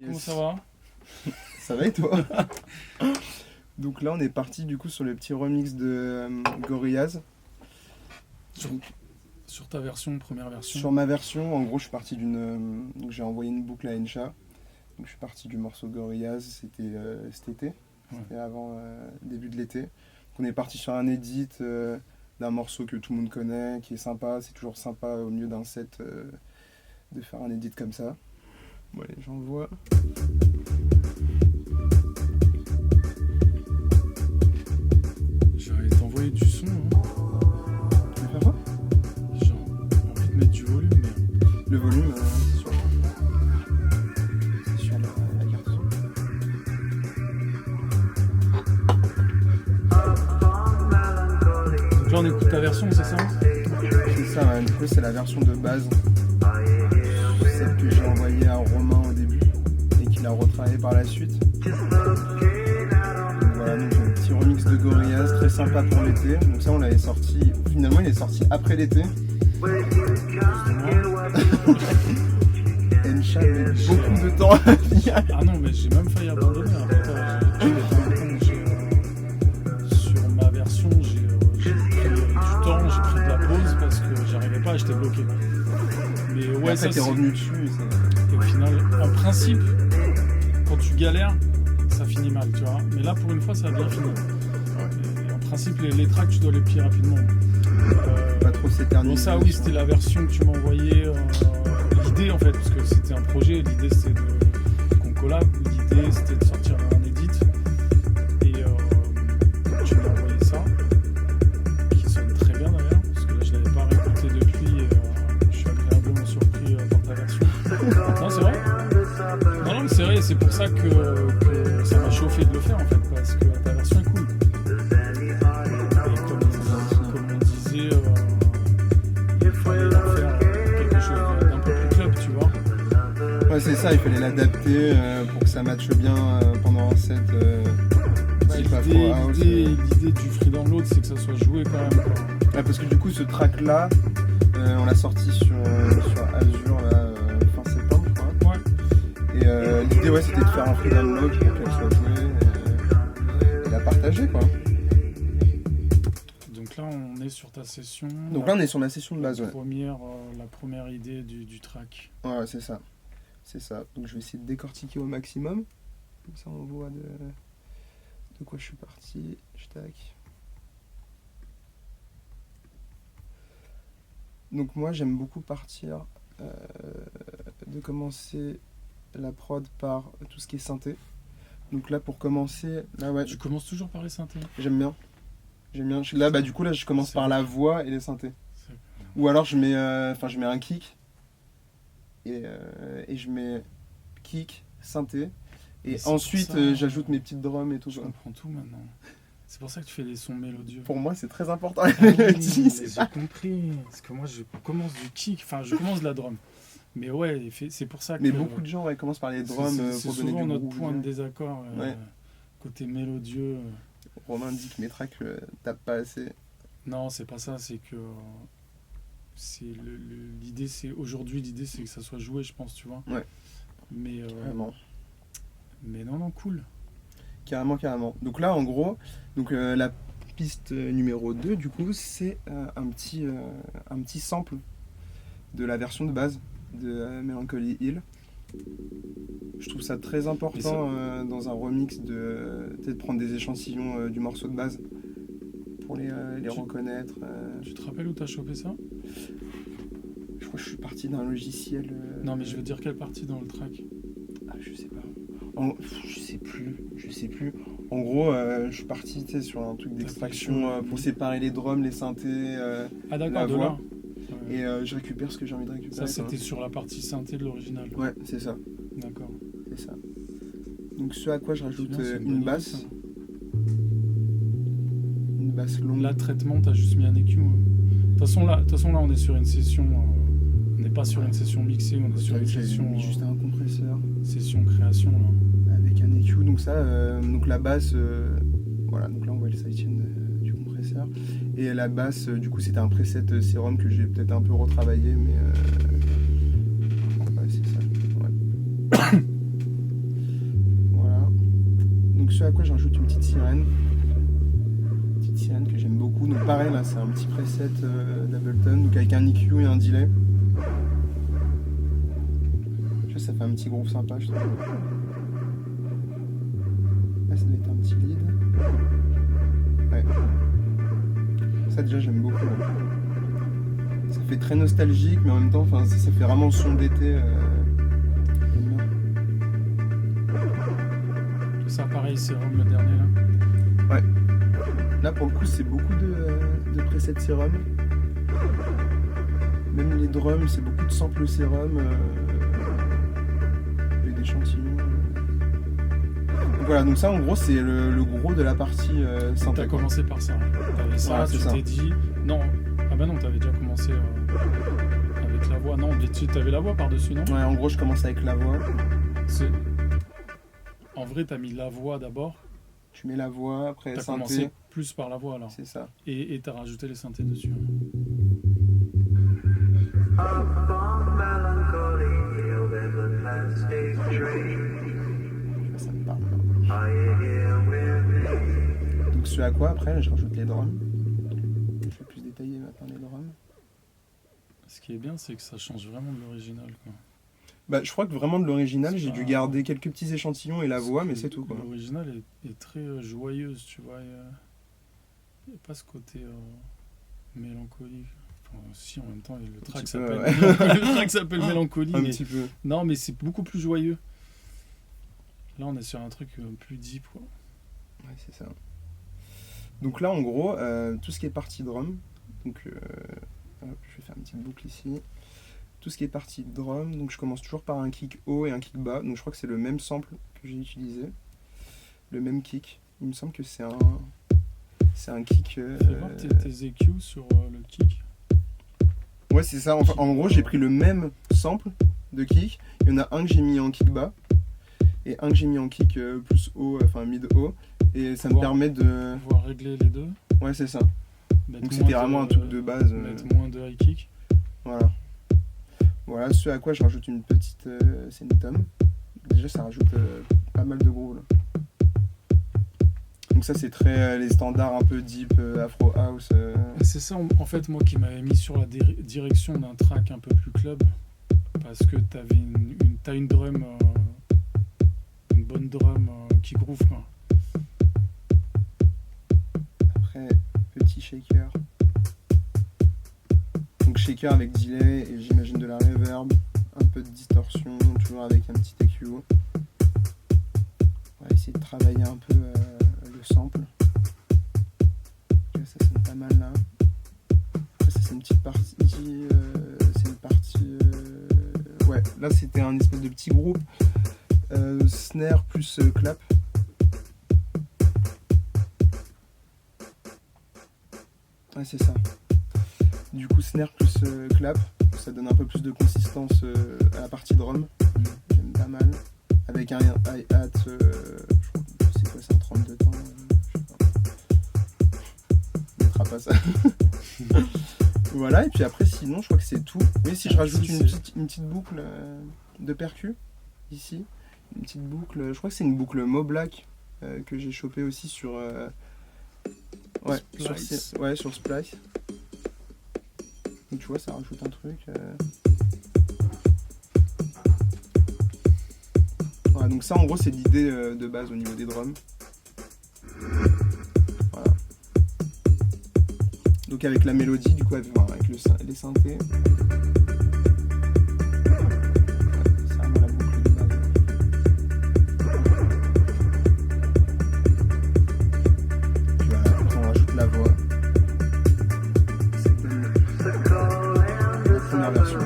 Comment ça va? Ça va et toi? Donc là on est parti du coup sur le petit remix de Gorillaz. Sur ta version, première version. Sur ma version, en gros je suis parti d'une... donc j'ai envoyé une boucle à Encha. Donc je suis parti du morceau Gorillaz, c'était cet été. C'était avant début de l'été. Donc on est parti sur un edit d'un morceau que tout le monde connaît, qui est sympa. C'est toujours sympa au milieu d'un set de faire un edit comme ça. Bon allez, j'envoie. J'aurais t'envoyer du son. Hein. Tu veux faire quoi? J'ai envie de mettre du volume. Mais... Le volume, c'est sur la carte son. Donc là on écoute ta version, c'est ça? C'est ça, ouais. Du coup c'est la version de base. Celle que j'ai envoyée à Romain au début et qu'il a retravaillé par la suite. Donc voilà, donc un petit remix de Gorillaz très sympa pour l'été. Donc ça on l'avait sorti, finalement il est sorti après l'été. Encha met beaucoup de temps à finir. Ah non, mais j'ai même failli abandonner. Hein. Sur ma version, j'ai pris du temps, j'ai pris de la pause parce que j'arrivais pas, j'étais bloqué. Mais ouais, Après, ça t'es c'est... revenu dessus. Et au final, en principe, quand tu galères, ça finit mal, tu vois. Mais là, pour une fois, ça a bien fini. Et en principe, les tracks, tu dois les plier rapidement. Pas trop s'éterniser. Bon, ça, oui, c'était la version que tu m'as envoyée. L'idée, en fait, parce que c'était un projet. L'idée, c'était qu'on collab. L'idée, c'était de sortir un edit. Et tu m'as envoyé ça, qui sonne très bien d'ailleurs, parce que là, je l'avais pas réécouté depuis. Et, je suis agréablement surpris par ta version. Non, c'est vrai. Non, mais c'est vrai, c'est pour ça que ça m'a chauffé de le faire en fait, parce que ta version est cool. Et comme on disait, il fallait faire quelque chose d'un peu plus club, tu vois. Ouais, c'est ça, il fallait l'adapter pour que ça matche bien pendant un set. L'idée du Free Download, c'est que ça soit joué quand même. Quoi. Ouais, parce que du coup, ce track-là, on l'a sorti sur Azure là, fin septembre, je crois. Ouais. Et l'idée, ouais, c'était de faire un free download pour qu'elle soit jouée et la partager, quoi. Donc là, on est sur ta session. Donc là, on est sur la session de base, ouais. La première idée du track. Ouais, c'est ça. C'est ça. Donc je vais essayer de décortiquer au maximum. Comme ça, on voit de quoi je suis parti. Tac. Donc moi, j'aime beaucoup partir de commencer la prod par tout ce qui est synthé. Donc là, pour commencer, là ouais, Tu commences toujours par les synthés. j'aime bien. Là, bah du coup, là, je commence C'est par vrai. la voix et les synthés. C'est- Ou alors je mets un kick et je mets kick, synthé et Mais c'est ensuite pour ça, j'ajoute mes petites drums et tout. Je Quoi. comprends tout maintenant. C'est pour ça que tu fais des sons mélodieux. Pour moi, c'est très important Ah la oui, mélodie. mais c'est j'ai pas- compris. Parce que moi, je commence du kick, enfin, je commence de la drum. Mais ouais, c'est pour ça que. Mais beaucoup de gens commencent par les drums c'est pour donner souvent du notre groove. point de désaccord. Ouais. Côté mélodieux. Romain dit que mes tracks tapent pas assez. Non, c'est pas ça. C'est que. L'idée, c'est. Aujourd'hui, l'idée, c'est que ça soit joué, je pense, tu vois. Ouais. Mais. Vraiment. Mais non, cool. Carrément. Donc là, en gros, la piste numéro 2, du coup, c'est un petit sample de la version de base de Melancholy Hill. Je trouve ça très important dans un remix de prendre des échantillons du morceau de base pour les reconnaître. Tu te rappelles où t'as chopé ça? Je crois que je suis parti d'un logiciel. Non, mais je veux dire quelle partie dans le track? Je sais pas. Je sais plus. En gros, je suis parti sur un truc d'extraction pour séparer les drums, les synthés, Ah, la d'accord, de voix. là. Ouais. Et je récupère ce que j'ai envie de récupérer. Ça, c'était sur la partie synthé de l'original. Ouais, c'est ça. D'accord. C'est ça. Donc ce à quoi je rajoute C'est bien, c'est une une bonne basse. idée, ça. Une basse longue. Là, traitement, t'as juste mis un EQ. De toute façon, là, on est sur une session. On n'est pas sur une session mixée, on est sur une J'ai session. mis juste un compresseur Session création, là. avec un EQ. Donc ça, donc la basse, voilà. Donc là on voit le sidechain du compresseur. Et la basse, du coup c'était un preset Serum que j'ai peut-être un peu retravaillé, mais ouais, c'est ça. Ouais. ce à quoi je rajoute une petite sirène. Une petite sirène que j'aime beaucoup. Donc pareil, là, c'est un petit preset d'Ableton, donc avec un EQ et un delay. Je sais, ça fait un petit groove sympa, je trouve. Là, ça doit être un petit lead. Ouais. Ça, déjà, j'aime beaucoup. Là. Ça fait très nostalgique, mais en même temps, ça fait vraiment le son d'été. J'aime bien. Ça, pareil, Serum, le dernier, là. Ouais. Là, pour le coup, c'est beaucoup de presets Serum. Même les drums, c'est beaucoup de samples Serum. Avec des échantillons. Donc voilà, donc ça, en gros, c'est le gros de la partie synthé. T'as commencé par ça. T'avais ça, Ouais, tu t'es dit... Non, ah bah non, t'avais déjà commencé avec la voix. Non, t'avais la voix par-dessus, non? Ouais, en gros, je commence avec la voix. En vrai, t'as mis la voix d'abord. Tu mets la voix, après T'as synthé. commencé plus par la voix, alors. C'est ça. Et t'as rajouté les synthés dessus. Ça me parle. Donc ce à quoi, après, je rajoute les drums. Je vais plus détailler maintenant les drums. Ce qui est bien, c'est que ça change vraiment de l'original, quoi. Bah, je crois que vraiment de l'original, j'ai dû Ah. garder quelques petits échantillons et la voix, mais c'est tout, quoi. L'original est très joyeuse, tu vois. Il n'y a pas ce côté mélancolique. Enfin, si, en même temps, le track petit peu, s'appelle ouais. Mélancolie, le track s'appelle Mélancolie. Un Mais... petit peu. Non, mais c'est beaucoup plus joyeux. Là, on est sur un truc plus deep, quoi. Ouais, c'est ça. Donc là, en gros, tout ce qui est partie drum, donc hop, je vais faire une petite boucle ici. Tout ce qui est partie drum, donc je commence toujours par un kick haut et un kick bas. Donc je crois que c'est le même sample que j'ai utilisé, le même kick. Il me semble que c'est un kick. Fais voir tes EQ sur le kick. Ouais, c'est ça. En gros, j'ai pris le même sample de kick. Il y en a un que j'ai mis en kick bas et un que j'ai mis en kick plus haut, enfin mid haut. Et ça me permet de pouvoir régler les deux. Ouais, c'est ça. Mettre Donc moins c'était vraiment un truc de base. Mettre moins de high kick. Voilà. Voilà, ce à quoi je rajoute une petite Cenitum. Déjà, ça rajoute pas mal de groove. Là. Donc ça, c'est très les standards un peu deep, Afro House. C'est ça, en fait, moi qui m'avais mis sur la direction d'un track un peu plus club. Parce que t'as une drum, une bonne drum qui groove, quoi. Après, petit shaker. Donc shaker avec delay et j'imagine de la reverb, un peu de distorsion, toujours avec un petit EQ. On va essayer de travailler un peu le sample. Okay, ça sonne pas mal là. Après ça c'est une petite partie, c'est une partie... Ouais, là c'était un espèce de petit groupe. Snare plus clap. Ouais, c'est ça. Du coup, snare plus clap, ça donne un peu plus de consistance à la partie drum. J'aime pas mal. Avec un hi-hat, je sais quoi, c'est un 32 temps. Je sais pas. On mettra pas ça. Voilà, et puis après, sinon, je crois que c'est tout. Et si je rajoute une petite boucle de percu, ici, une petite boucle, je crois que c'est une boucle Mo Black que j'ai chopé aussi sur. Sur Splice. Donc tu vois, ça rajoute un truc. Voilà, donc ça en gros c'est l'idée de base au niveau des drums. Voilà. Donc avec la mélodie, du coup avec les synthés. C'est vraiment la boucle de base. Puis voilà, après on rajoute la voix. Première version.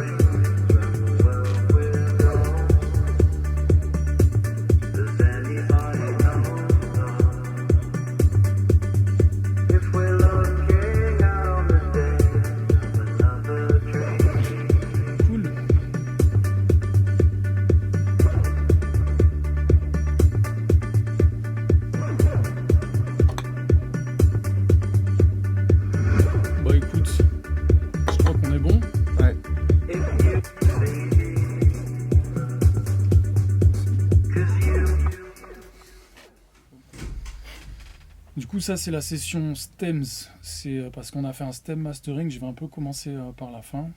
coup, ça, c'est la session stems. C'est parce qu'on a fait un stem mastering. Je vais un peu commencer par la fin.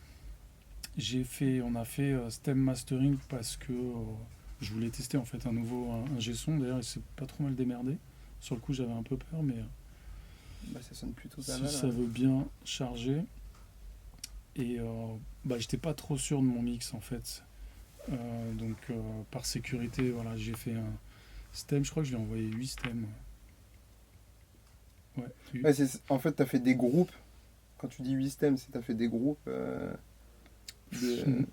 On a fait stem mastering parce que je voulais tester en fait un nouveau ingé son. D'ailleurs, il s'est pas trop mal démerdé. Sur le coup, j'avais un peu peur, mais Ça sonne plutôt pas si mal. ça veut bien charger. Et j'étais pas trop sûr de mon mix en fait. Donc, par sécurité, voilà, j'ai fait un stem. Je crois que je lui ai envoyé 8 stems. Ouais, Ouais, en fait, tu as fait des groupes. Quand tu dis 8 stems, c'est tu as fait des groupes.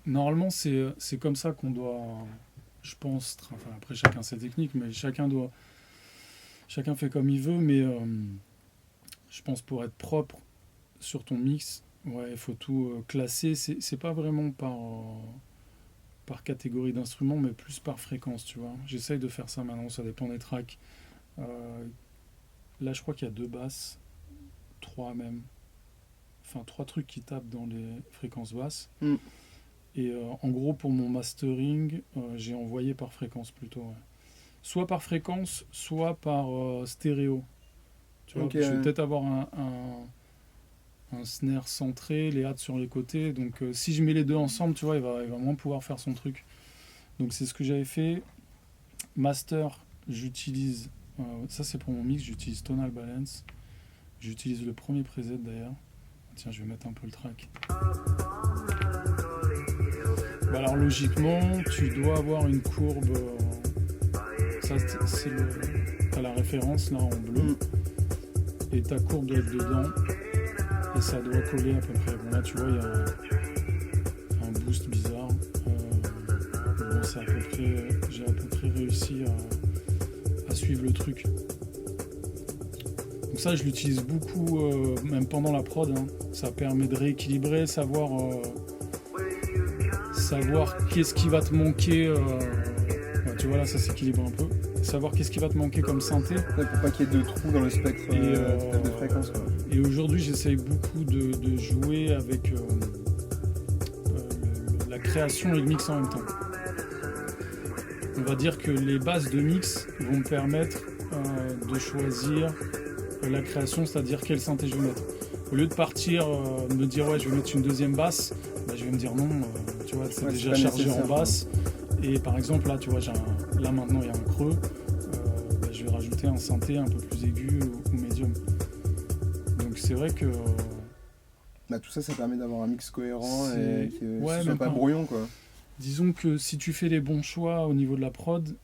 Normalement, c'est comme ça qu'on doit, je pense, enfin, après chacun ses techniques, mais chacun fait comme il veut, mais je pense pour être propre sur ton mix, ouais, il faut tout classer. C'est pas vraiment par catégorie d'instruments, mais plus par fréquence, tu vois. J'essaye de faire ça maintenant, ça dépend des tracks. Là, je crois qu'il y a 2 basses, 3 même. Enfin, 3 trucs qui tapent dans les fréquences basses. Et en gros, pour mon mastering, j'ai envoyé par fréquence plutôt. Ouais. Soit par fréquence, soit par stéréo. Tu vois, Okay, je vais peut-être avoir un snare centré, les hats sur les côtés. Donc, si je mets les deux ensemble, tu vois, il va moins pouvoir faire son truc. Donc, c'est ce que j'avais fait. Master, j'utilise... ça, c'est pour mon mix, j'utilise Tonal Balance. J'utilise le premier preset d'ailleurs. Tiens, je vais mettre un peu le track. Alors logiquement, tu dois avoir une courbe. Ça, t'as la référence là en bleu. Et ta courbe doit être dedans. Et ça doit coller à peu près. Bon, là, tu vois, il y a un boost bizarre. Bon, j'ai à peu près réussi à suivre le truc. Donc ça, je l'utilise beaucoup, même pendant la prod. Hein. Ça permet de rééquilibrer, savoir qu'est-ce qui va te manquer. Tu vois, là, ça s'équilibre un peu. Savoir qu'est-ce qui va te manquer comme synthé. Ouais, pour pas qu'il y ait de trous dans le spectre de fréquence. Quoi. Et aujourd'hui, j'essaye beaucoup de jouer avec la création et le mix en même temps. On va dire que les bases de mix vont me permettre de choisir la création, c'est-à-dire quel synthé je vais mettre. Au lieu de partir, de me dire ouais je vais mettre une deuxième basse, je vais me dire non, tu vois, c'est déjà chargé en basse. Et par exemple là, tu vois, là maintenant il y a un creux, je vais rajouter un synthé un peu plus aigu ou médium. Donc c'est vrai que... tout ça permet d'avoir un mix cohérent et que ouais, ce soit pas brouillon, quoi. Disons que si tu fais les bons choix au niveau de la prod,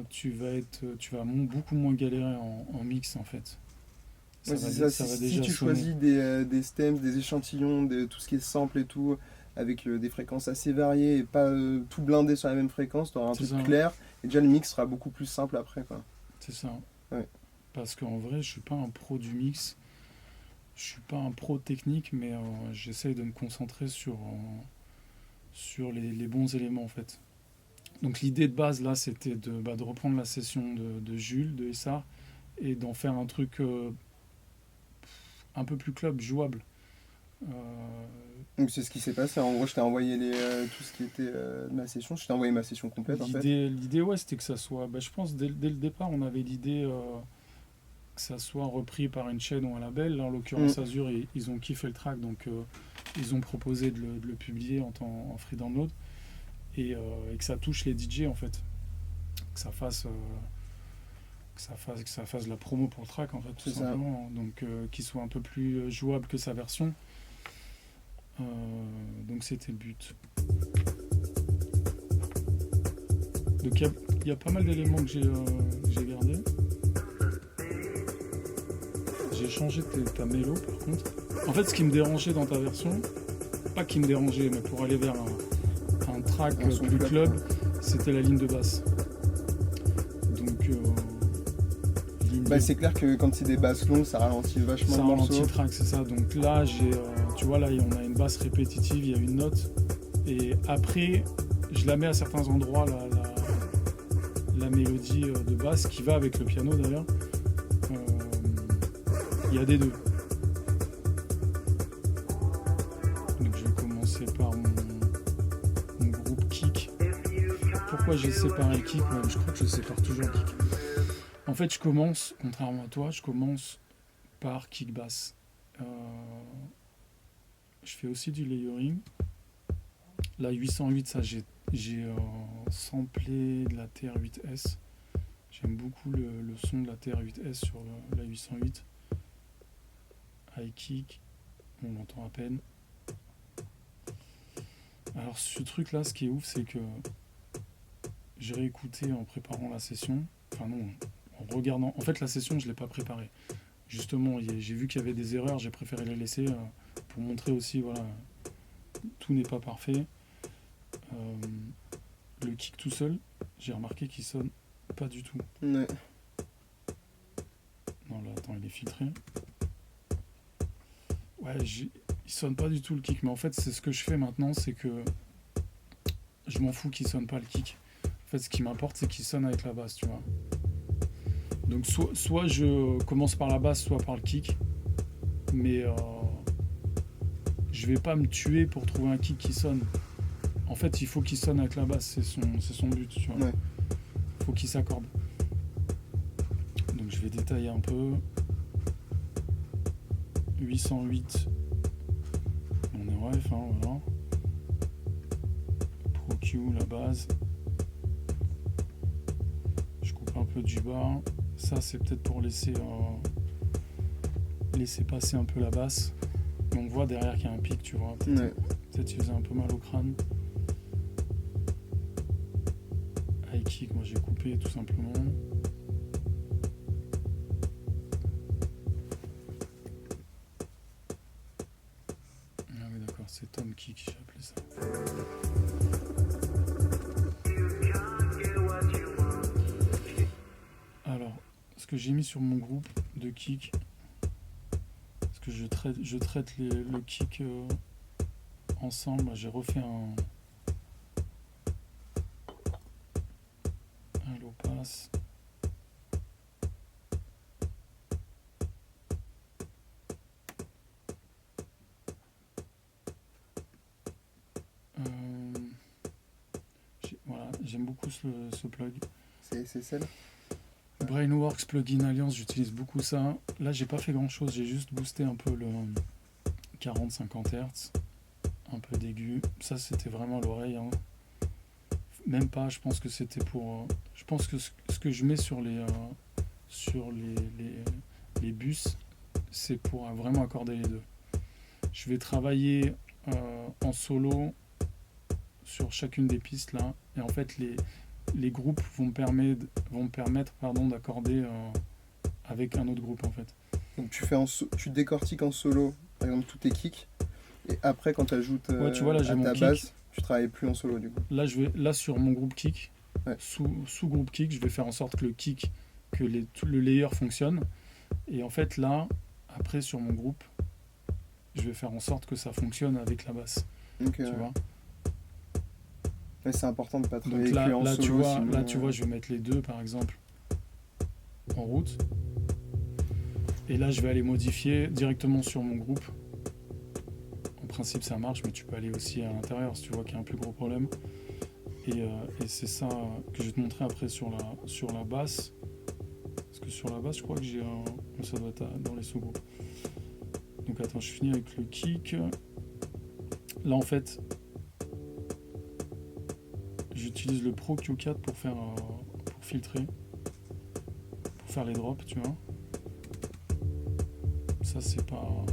tu vas beaucoup moins galérer en mix en fait. Si tu choisis des stems, des échantillons, de tout ce qui est sample et tout, avec des fréquences assez variées et pas tout blindé sur la même fréquence, tu auras un truc clair et déjà le mix sera beaucoup plus simple après, quoi. C'est ça. Ouais. Parce qu'en vrai, je suis pas un pro du mix, je suis pas un pro technique, mais j'essaye de me concentrer sur les bons éléments en fait. Donc l'idée de base là, c'était de reprendre la session de Jules, de Essar, et d'en faire un truc un peu plus club, jouable. Donc c'est ce qui s'est passé. En gros, je t'ai envoyé tout ce qui était de ma session. Je t'ai envoyé ma session complète. L'idée, ouais, c'était que ça soit... je pense dès le départ, on avait l'idée que ça soit repris par une chaîne ou un label. Là, en l'occurrence, Azure, ils ont kiffé le track, donc ils ont proposé de le publier en free download et que ça touche les DJ en fait. Que ça fasse de la promo pour le track en fait, tout simplement. Donc qu'il soit un peu plus jouable que sa version. Donc c'était le but. Donc il y a pas mal d'éléments que j'ai gardés. J'ai changé ta mélo par contre. En fait, ce qui me dérangeait dans ta version, pas qui me dérangeait, mais pour aller vers un track plus club, c'était la ligne de basse. Donc c'est clair que quand c'est des basses longues, ça ralentit vachement le morceau. Ça ralentit le track, c'est ça. Donc là, tu vois, là, on a une basse répétitive, il y a une note. Et après, je la mets à certains endroits, la mélodie de basse, qui va avec le piano d'ailleurs. Il y a des deux. Donc je vais commencer par mon groupe kick. Pourquoi j'ai séparé le kick ? Je crois que je sépare toujours le kick. En fait, je commence, contrairement à toi, je commence par kick bass. Je fais aussi du layering. La 808, ça j'ai samplé de la TR8S. J'aime beaucoup le son de la TR8S sur la 808. High kick, on l'entend à peine. Alors ce truc là, ce qui est ouf, c'est que j'ai réécouté en préparant la session. Enfin non, en regardant. En fait la session je ne l'ai pas préparée. Justement, j'ai vu qu'il y avait des erreurs, j'ai préféré les laisser pour montrer aussi, voilà, tout n'est pas parfait. Le kick tout seul, j'ai remarqué qu'il sonne pas du tout. Ouais. Non là, attends, il est filtré. Ouais, il sonne pas du tout le kick, mais en fait c'est ce que je fais maintenant, c'est que je m'en fous qu'il sonne pas le kick. En fait ce qui m'importe c'est qu'il sonne avec la basse, tu vois. Donc soit je commence par la basse, soit par le kick, mais je vais pas me tuer pour trouver un kick qui sonne. En fait il faut qu'il sonne avec la basse, c'est son but, tu vois. Ouais. Faut qu'il s'accorde. Donc je vais détailler un peu. 808, on est ref, hein, voilà. Pro Q, la base. Je coupe un peu du bas. Ça, c'est peut-être pour laisser passer un peu la basse. Et on voit derrière qu'il y a un pic, tu vois. Peut-être qu'il faisait un peu mal au crâne. High kick, moi j'ai coupé tout simplement. C'est Tom Kick, j'ai appelé ça. Alors, ce que j'ai mis sur mon groupe de kick, parce que je traite le kick ensemble, j'ai refait un low pass. Voilà, j'aime beaucoup ce plug. C'est celle. Brainworks Plugin Alliance, j'utilise beaucoup ça. Là, j'ai pas fait grand chose, j'ai juste boosté un peu le 40-50 Hz, un peu d'aigu. Ça, c'était vraiment l'oreille. Hein. Même pas, je pense que c'était pour. Je pense que ce que je mets sur les bus, c'est pour vraiment accorder les deux. Je vais travailler en solo sur chacune des pistes là, et en fait les groupes vont me permettre d'accorder avec un autre groupe en fait. Donc tu décortiques en solo par exemple tous tes kicks, et après quand tu ajoutes tu vois, là, j'ai à mon ta kick. base, tu travailles plus en solo du coup. Là sur mon groupe kick, ouais. sous groupe kick, je vais faire en sorte que le kick, que le layer fonctionne, et en fait là après sur mon groupe je vais faire en sorte que ça fonctionne avec la basse. Okay, tu vois. Ouais, c'est important de pas travailler. Donc là, en solo, tu vois, sinon, là tu vois, je vais mettre les deux par exemple en route, et là je vais aller modifier directement sur mon groupe. En principe ça marche, mais tu peux aller aussi à l'intérieur si tu vois qu'il y a un plus gros problème, et c'est ça que je vais te montrer après sur la basse, parce que sur la basse je crois que j'ai ça doit être dans les sous-groupes. Donc attends, je finis avec le kick. Là en fait j'utilise le Pro Q4 pour filtrer, pour faire les drops, tu vois. Ça c'est pas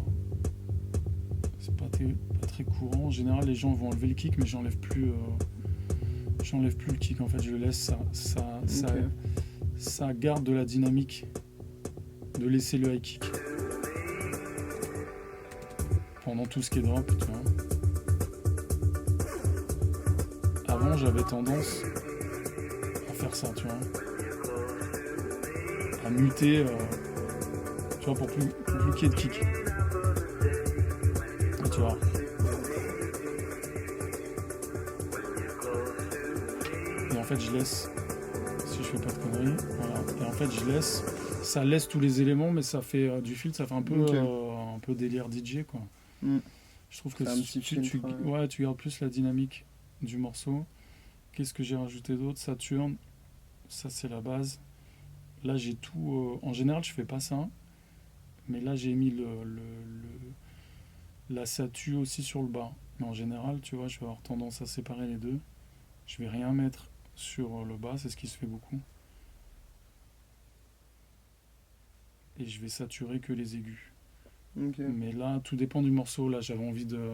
très courant. En général les gens vont enlever le kick, mais j'enlève plus le kick en fait, je le laisse, ça garde de la dynamique de laisser le high kick pendant tout ce qui est drop, tu vois. Avant j'avais tendance à faire ça, tu vois, à muter, tu vois, pour plus qu'il y ait de kick. Et tu vois. Et en fait je laisse, si je fais pas de conneries, voilà. Et en fait ça laisse tous les éléments, mais ça fait du filtre, ça fait un peu délire DJ quoi. Je trouve que tu gardes plus la dynamique du morceau. Qu'est-ce que j'ai rajouté d'autre? Saturn, ça c'est la base. Là, j'ai tout. En général, je fais pas ça. Mais là, j'ai mis la statue aussi sur le bas. Mais en général, tu vois, je vais avoir tendance à séparer les deux. Je vais rien mettre sur le bas, c'est ce qui se fait beaucoup. Et je vais saturer que les aigus. Ok. Mais là, tout dépend du morceau. Là, j'avais envie de.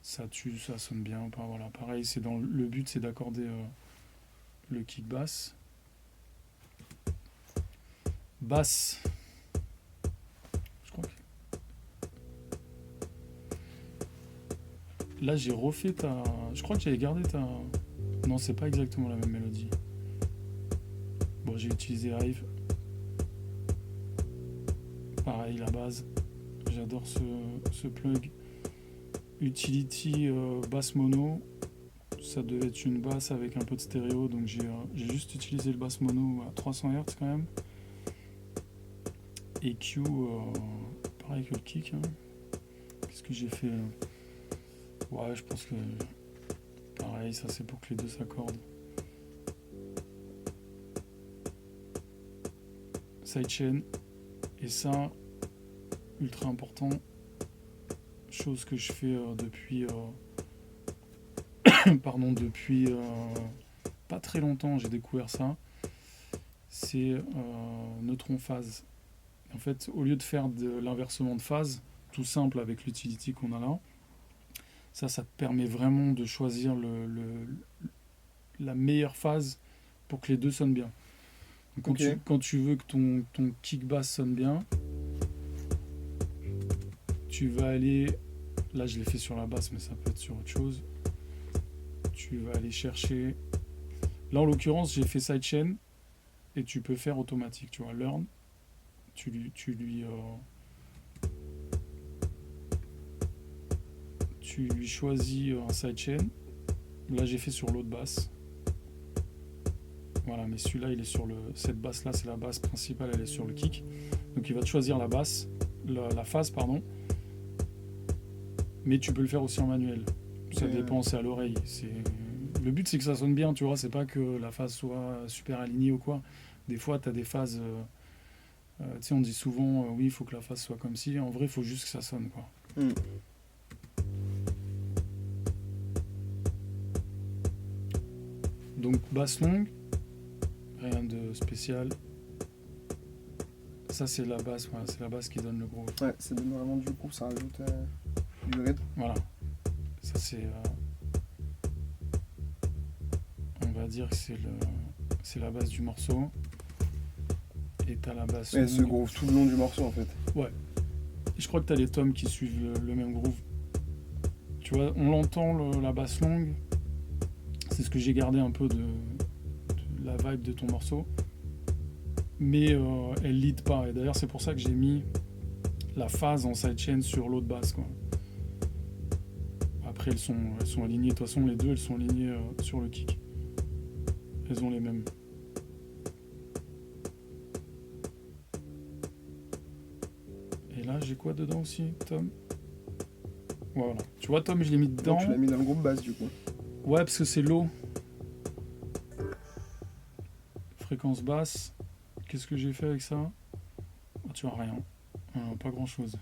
Ça tue, ça sonne bien ou pas. Voilà, pareil, le but, c'est d'accorder le kick basse. Basse. Je crois que. Là, j'ai refait ta. Je crois que j'avais gardé ta. Non, c'est pas exactement la même mélodie. Bon, j'ai utilisé Hive. Pareil, la base. J'adore ce plug. Utility basse mono. Ça devait être une basse avec un peu de stéréo, donc j'ai juste utilisé le basse mono à 300 Hz quand même. EQ, pareil que le kick. Hein. Qu'est-ce que j'ai fait Ouais, je pense que pareil, ça c'est pour que les deux s'accordent. Sidechain. Et ça, ultra important, chose que je fais depuis depuis pas très longtemps, j'ai découvert ça, c'est neutron phase. En fait, au lieu de faire de l'inversement de phase, tout simple avec l'utility qu'on a là, ça te permet vraiment de choisir la meilleure phase pour que les deux sonnent bien. Donc quand tu veux que ton kick bass sonne bien, tu vas aller, là je l'ai fait sur la basse mais ça peut être sur autre chose, tu vas aller chercher, là en l'occurrence j'ai fait sidechain et tu peux faire automatique, tu vois, learn, tu lui choisis un sidechain, là j'ai fait sur l'autre basse. Voilà, mais celui-là, il est sur cette basse-là, c'est la basse principale, elle est sur le kick. Donc il va te choisir la basse, la phase, pardon. Mais tu peux le faire aussi en manuel. Ça dépend, c'est à l'oreille. Le but, c'est que ça sonne bien, tu vois. C'est pas que la phase soit super alignée ou quoi. Des fois, tu as des phases... tu sais, on dit souvent, oui, il faut que la phase soit comme ci. En vrai, il faut juste que ça sonne, quoi. Donc, basse longue. Rien de spécial. Ça c'est la basse, voilà, c'est la basse qui donne le groove. Ouais, ça donne vraiment du groove, ça rajoute du rythme. Voilà. Ça c'est, on va dire que c'est la base du morceau. Et t'as la basse. Ouais, ce groove tout le long du morceau en fait. Ouais. Et je crois que t'as les tomes qui suivent le même groove. Tu vois, on l'entend la basse longue. C'est ce que j'ai gardé un peu de la vibe de ton morceau, mais elle lead pas, et d'ailleurs c'est pour ça que j'ai mis la phase en sidechain sur l'autre basse, quoi. Après elles sont alignées, de toute façon les deux elles sont alignées sur le kick, elles ont les mêmes. Et là j'ai quoi dedans aussi, Tom? Voilà, tu vois Tom, je l'ai mis dedans. Donc, tu l'as mis dans le groupe basse du coup. Ouais, parce que c'est low. Fréquence basse. Qu'est-ce que j'ai fait avec ça? Tu vois, rien. Pas grand-chose.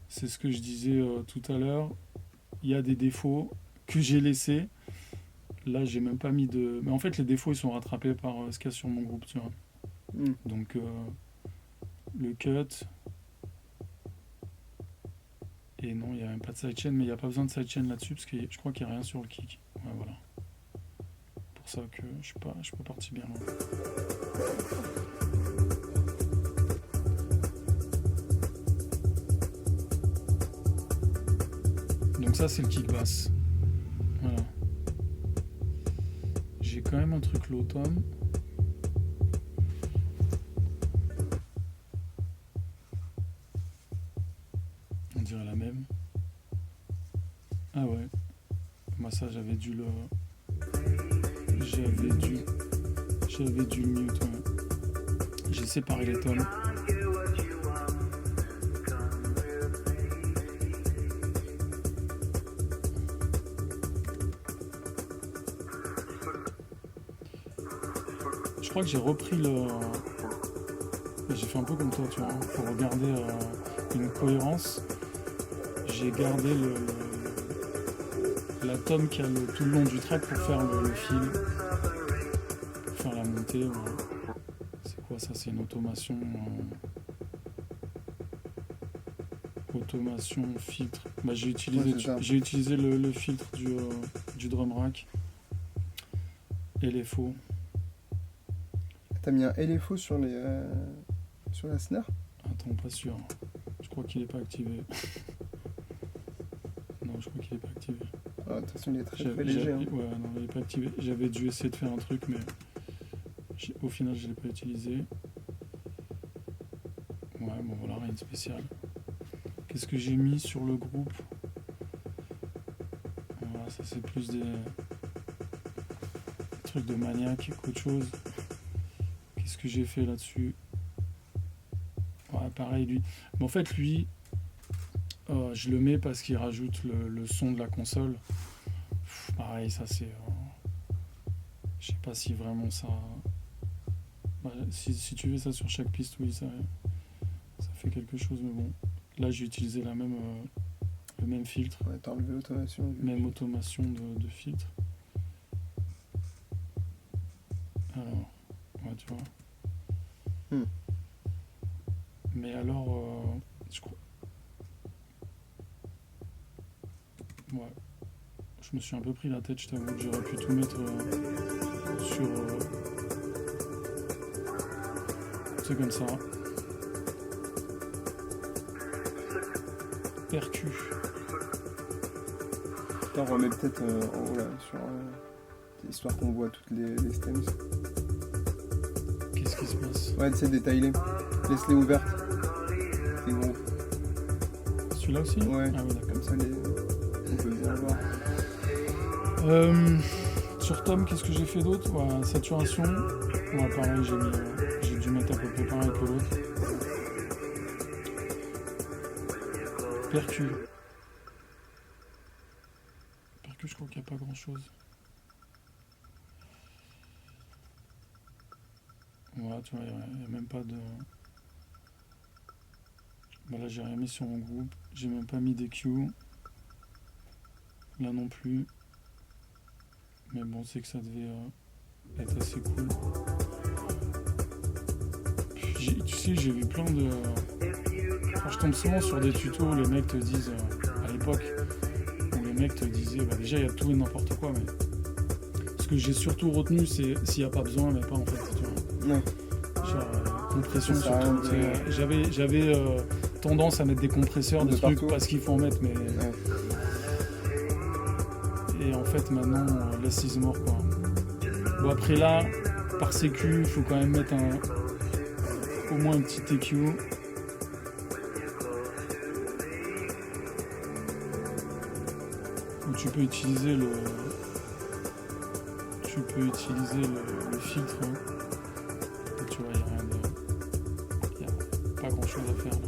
C'est ce que je disais tout à l'heure. Il y a des défauts que j'ai laissés. Là, j'ai même pas mis de... Mais en fait, les défauts, ils sont rattrapés par ce qu'il y a sur mon groupe, tu vois. Donc, le cut... Et non, il n'y a même pas de sidechain, mais il n'y a pas besoin de sidechain là-dessus, parce que je crois qu'il n'y a rien sur le kick. Ouais, voilà. Pour ça que je suis pas parti bien loin. Donc ça, c'est le kick bass. Voilà. J'ai quand même un truc low tom. On dirait la même. Ah ouais. Moi ça j'avais dû le mute, ouais. J'ai séparé les tomes. Je crois que j'ai repris le... J'ai fait un peu comme toi, tu vois, pour regarder une cohérence. J'ai gardé la tome qu'il y a tout le long du track pour faire le fil, pour faire la montée. Ouais. C'est quoi ça? C'est une automation. Automation filtre. Bah, j'ai utilisé le filtre du drum rack et les faux. T'as mis un LFO sur la snare? Attends, pas sûr. Je crois qu'il est pas activé. Non, je crois qu'il est pas activé. Ah, de toute façon, il est très léger. Hein. Ouais, non, il est pas activé. J'avais dû essayer de faire un truc, mais au final, je l'ai pas utilisé. Ouais, bon voilà, rien de spécial. Qu'est-ce que j'ai mis sur le groupe? Voilà, ça c'est plus des trucs de maniaque qu'autre chose. Qu'est-ce que j'ai fait là-dessus? Ouais, pareil, lui. Mais en fait, lui, je le mets parce qu'il rajoute le son de la console. Pareil, ça c'est... je sais pas si vraiment ça... Bah, si tu fais ça sur chaque piste, oui, ça fait quelque chose, mais bon. Là, j'ai utilisé le même filtre. Ouais, t'as enlevé l'automation. Même automation de filtre. Alors, ouais, tu vois. Mais alors, je crois... Ouais. Je me suis un peu pris la tête, je t'avoue que j'aurais pu tout mettre sur... c'est comme ça. Percu. On remet peut-être en haut là, sur histoire qu'on voit toutes les stems. Qu'est-ce qui se passe? Ouais, c'est détaillé. Laisse-les ouvertes. C'est gros. Celui-là aussi? Ouais. Ah oui, d'accord. Comme ça, on peut bien voir. Sur Tom, qu'est-ce que j'ai fait d'autre? Ouais, saturation. Ouais, pareil, j'ai dû mettre à peu près pareil que l'autre. Percu. Percu, je crois qu'il n'y a pas grand chose. Ouais, tu vois, il n'y a même pas de... Bah là, j'ai rien mis sur mon groupe. J'ai même pas mis des Q. Là non plus. Mais bon, c'est que ça devait être assez cool. Tu sais, j'ai vu plein de... Enfin, je tombe souvent sur des tutos où les mecs te disent, à l'époque, où les mecs te disaient, bah déjà il y a tout et n'importe quoi, mais ce que j'ai surtout retenu, c'est s'il n'y a pas besoin, mais pas en fait, tu vois. Ouais. Genre, compression Ça surtout. J'avais tendance à mettre des compresseurs, des trucs, parce qu'il faut en mettre, mais... Ouais. Et en fait, maintenant, less is more, quoi. Bon, après là, par sécu, il faut quand même mettre au moins un petit EQ. Où tu peux utiliser le filtre. Hein. Et tu vois, il n'y a pas grand chose à faire là.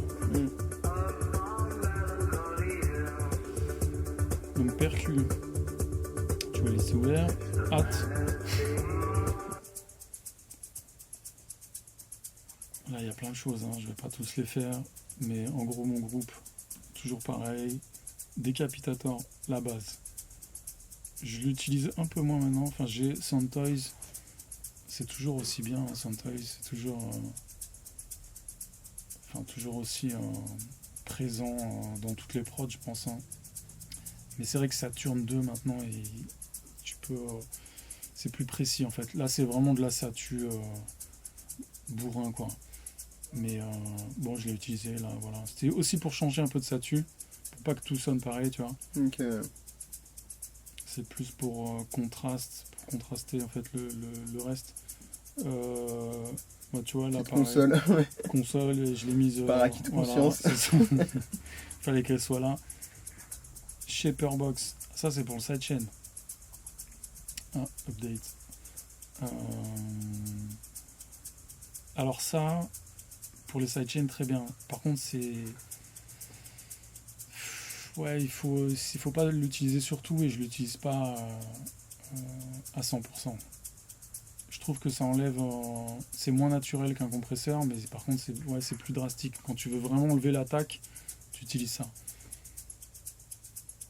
Donc percu, tu vas laisser ouvert. Hâte. Là, il y a plein de choses, hein. Je vais pas tous les faire, mais en gros, mon groupe, toujours pareil. Décapitator, la base. Je l'utilise un peu moins maintenant. Enfin, j'ai Soundtoys. C'est toujours aussi bien, hein, Soundtoys. C'est toujours... toujours aussi présent dans toutes les prods, je pense. Hein. Mais c'est vrai que Saturn 2 maintenant, et tu peux... c'est plus précis, en fait. Là, c'est vraiment de la satu bourrin, quoi. Mais bon, je l'ai utilisé, là, voilà. C'était aussi pour changer un peu de satu. Pour pas que tout sonne pareil, tu vois. Ok. C'est plus pour contraster en fait le reste. Bah, tu vois là, pareil, console, ouais. Console, et je l'ai mise. Par acquis de conscience. Voilà, fallait qu'elle soit là. Shaperbox, ça c'est pour le sidechain. Ah, update. Alors ça, pour les sidechains, très bien. Par contre, c'est... Ouais, il faut pas l'utiliser surtout, et je l'utilise pas à 100%. Je trouve que ça enlève. C'est moins naturel qu'un compresseur, mais par contre, c'est plus drastique. Quand tu veux vraiment enlever l'attaque, tu utilises ça.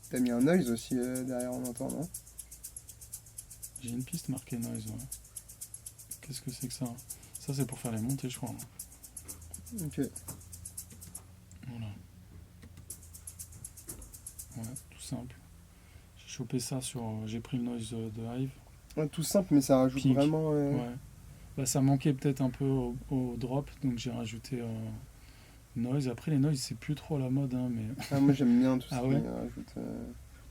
T'as mis un noise aussi derrière, on entend, non? J'ai une piste marquée noise, ouais. Qu'est-ce que c'est que ça? Ça, c'est pour faire les montées, je crois. Ok. Voilà. Ouais, tout simple. J'ai chopé ça j'ai pris le noise de Hive. Ouais, tout simple, mais ça rajoute Peak. vraiment. Ouais. Bah, ça manquait peut-être un peu au drop, donc j'ai rajouté noise. Après, les noise, c'est plus trop à la mode, hein, mais. Ah, moi j'aime bien tout Ah ça. ouais. Rajoute.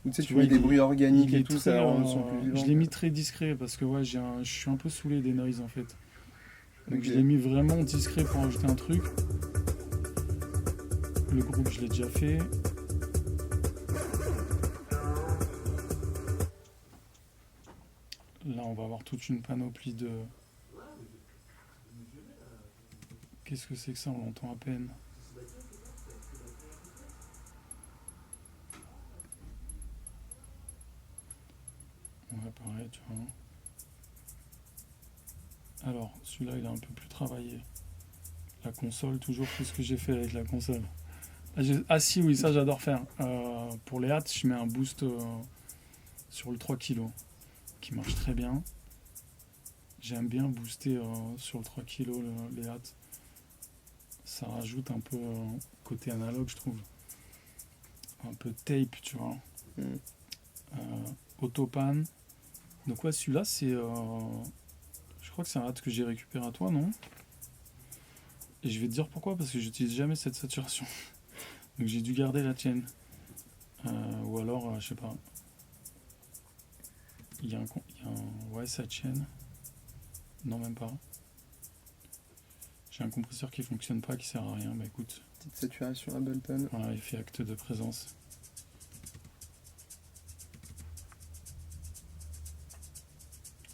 Ou tu sais, Tu tu vois, mets des bruits organiques il est et tout, très, ça rend le son plus vivant. je l'ai mis très discret parce que ouais, je suis un peu saoulé des noise en fait. Donc Ok. je l'ai mis vraiment discret pour ajouter un truc. Le groupe, je l'ai déjà fait. Là, on va avoir toute une panoplie de. Qu'est-ce que c'est que ça? On l'entend à peine. Ouais, pareil, tu vois. Alors, celui-là, il est un peu plus travaillé. La console, toujours, qu'est-ce que j'ai fait avec la console? Ah si, oui, ça j'adore faire. Pour les hâtes, je mets un boost sur le 3 kg qui marche très bien. J'aime bien booster sur le 3 kg les hâtes. Ça rajoute un peu côté analogue, je trouve. Un peu de tape, tu vois. Autopan. Donc ouais, celui-là, c'est... je crois que c'est un hâte que j'ai récupéré à toi, non? Et je vais te dire pourquoi, parce que j'utilise jamais cette saturation. Donc j'ai dû garder la tienne. Ou alors, je sais pas. Il y a un... Ouais, sa tienne. Non, même pas. J'ai un compresseur qui fonctionne pas, qui sert à rien. Bah écoute. Petite saturation Ableton. Voilà, il fait acte de présence.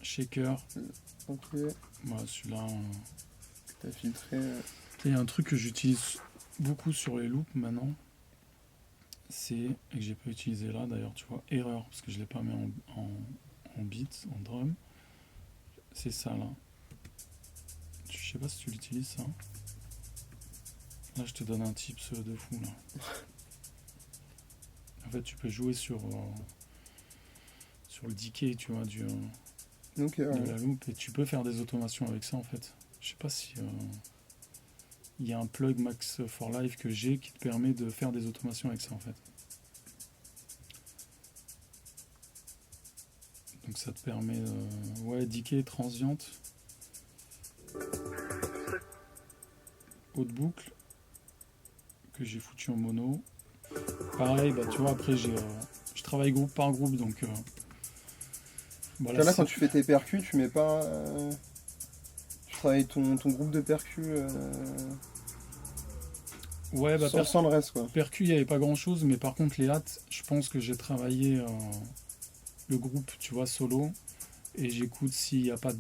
Shaker. Ok. Voilà, celui-là. T'as filtré. Il y a un truc que j'utilise beaucoup sur les loops maintenant. Et que j'ai pas utilisé là d'ailleurs, tu vois, erreur, parce que je l'ai pas mis en beat, en drum. C'est ça là. Je sais pas si tu l'utilises ça. Là je te donne un tips de fou là. En fait tu peux jouer sur le decay, tu vois, de la loop, et tu peux faire des automations avec ça en fait. Je sais pas si il y a un plug Max for Live que j'ai qui te permet de faire des automations avec ça en fait. Donc ça te permet ouais, decay, transiente, haute boucle que j'ai foutu en mono. Pareil, bah tu vois, après je travaille groupe par groupe, donc voilà. Là quand tu fais tes percus, tu mets pas tu travailles ton groupe de percus ouais, bah sans le reste quoi. Percu, il n'y avait pas grand chose, mais par contre les hâtes, je pense que j'ai travaillé le groupe, tu vois, solo, et j'écoute s'il n'y a pas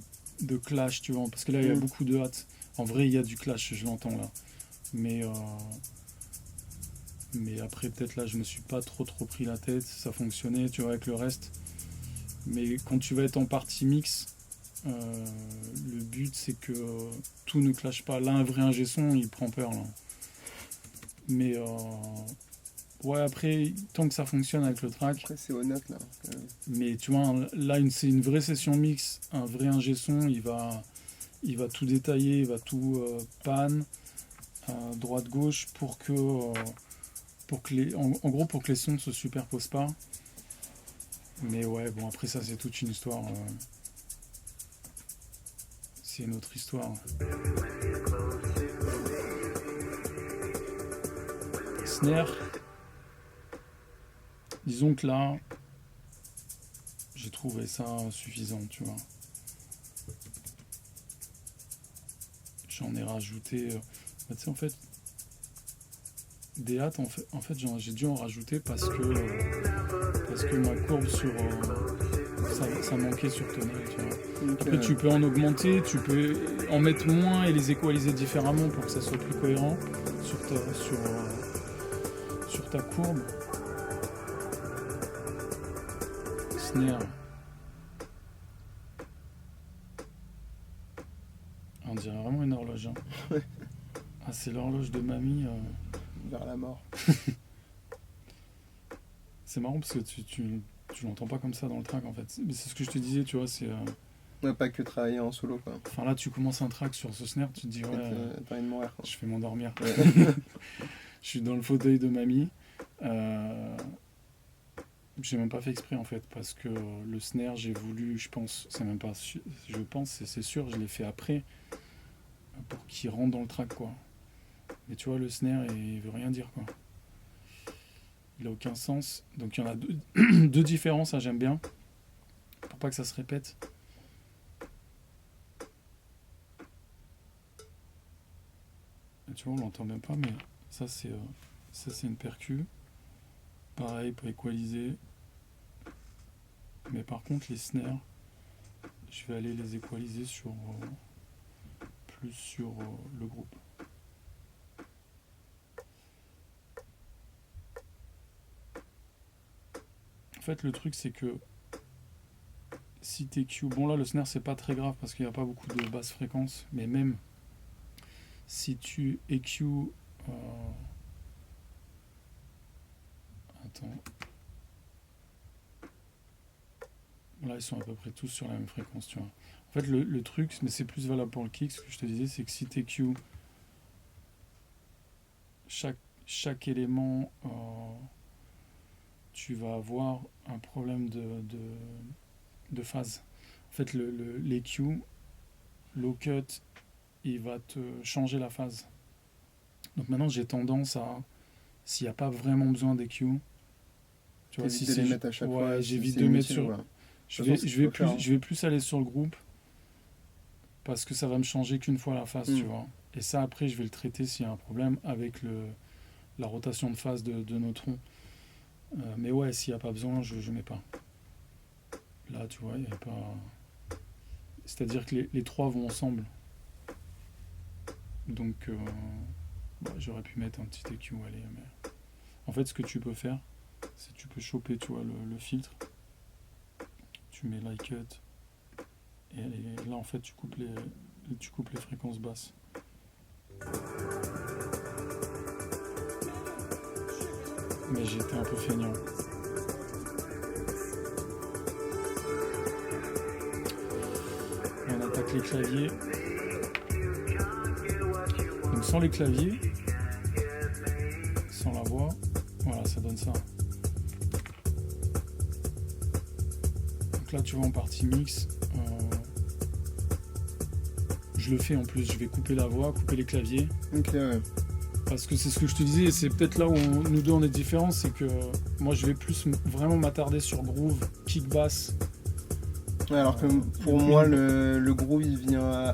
de clash, tu vois, parce que là il y a beaucoup de hâtes. En vrai, il y a du clash, je l'entends là, mais après peut-être là je me suis pas trop pris la tête, ça fonctionnait, tu vois, avec le reste. Mais quand tu vas être en partie mix, le but c'est que tout ne clash pas. Là, un vrai ingé son, il prend peur là. Mais ouais, après, tant que ça fonctionne avec le track. Après, c'est honnête là. Mais tu vois, là, c'est une vraie session mix. Un vrai ingé son, il va tout détailler, il va tout pan, droite-gauche, pour que en gros, pour que les sons ne se superposent pas. Mais ouais, bon, après ça, c'est toute une histoire. C'est une autre histoire. Snare. Disons que là, j'ai trouvé ça suffisant, tu vois. J'en ai rajouté... tu sais, en fait, des hâtes, en fait j'ai dû en rajouter parce que ma courbe sur... ça manquait sur tonal, tu vois. Après, tu peux en augmenter, tu peux en mettre moins et les équaliser différemment pour que ça soit plus cohérent sur ta courbe. Snare. On dirait vraiment une horloge. Hein. Ouais. Ah, c'est l'horloge de mamie. Vers la mort. C'est marrant parce que tu l'entends pas comme ça dans le track en fait. Mais c'est ce que je te disais, tu vois, c'est... Ouais, pas que travailler en solo, quoi. Enfin là, tu commences un track sur ce snare, tu te dis, ouais, T'as envie de mourir, quoi. je fais m'endormir. Ouais. Je suis dans le fauteuil de mamie. J'ai même pas fait exprès en fait, parce que le snare, j'ai voulu, je pense, c'est même pas sûr, je pense, c'est sûr, je l'ai fait après, pour qu'il rentre dans le track, quoi. Mais tu vois, le snare, il veut rien dire, quoi. Il a aucun sens. Donc il y en a deux différences, ça j'aime bien, pour pas que ça se répète. Et tu vois, on l'entend même pas, mais ça c'est une percu. Pareil pour équaliser. Mais par contre les snares, je vais aller les équaliser sur plus sur le groupe. En fait le truc c'est que si t'EQ, bon là le snare c'est pas très grave parce qu'il n'y a pas beaucoup de basse fréquence, mais même si tu EQ attends. Là, ils sont à peu près tous sur la même fréquence, tu vois. En fait, le truc, mais c'est plus valable pour le kick, ce que je te disais, c'est que si tu EQ chaque élément, tu vas avoir un problème de phase. En fait, l'EQ, low cut, il va te changer la phase. Donc maintenant, j'ai tendance à, s'il n'y a pas vraiment besoin d'EQ, tu vois, si de les mettre à chaque fois, j'évite c'est de mettre inutile, sur... ouais. Je vais plus aller sur le groupe parce que ça va me changer qu'une fois la phase, tu vois. Et ça, après, je vais le traiter s'il y a un problème avec la rotation de phase de neutrons. Mais ouais, s'il n'y a pas besoin, je mets pas. Là, tu vois, il n'y a pas... C'est-à-dire que les trois vont ensemble. Donc, j'aurais pu mettre un petit EQ, allez, mais... En fait, ce que tu peux faire, c'est que tu peux choper, tu vois, le filtre. Tu mets light cut et là en fait tu coupes les fréquences basses. Mais j'ai été un peu feignant. Et on attaque les claviers. Donc sans les claviers, sans la voix, voilà, ça donne ça. Là tu vois en partie mix, je le fais en plus, je vais couper la voix, couper les claviers. Ok, ouais. Parce que c'est ce que je te disais, c'est peut-être là où nous deux on est différents, c'est que moi je vais plus vraiment m'attarder sur groove, kick bass. Ouais, alors que pour moi le groove il vient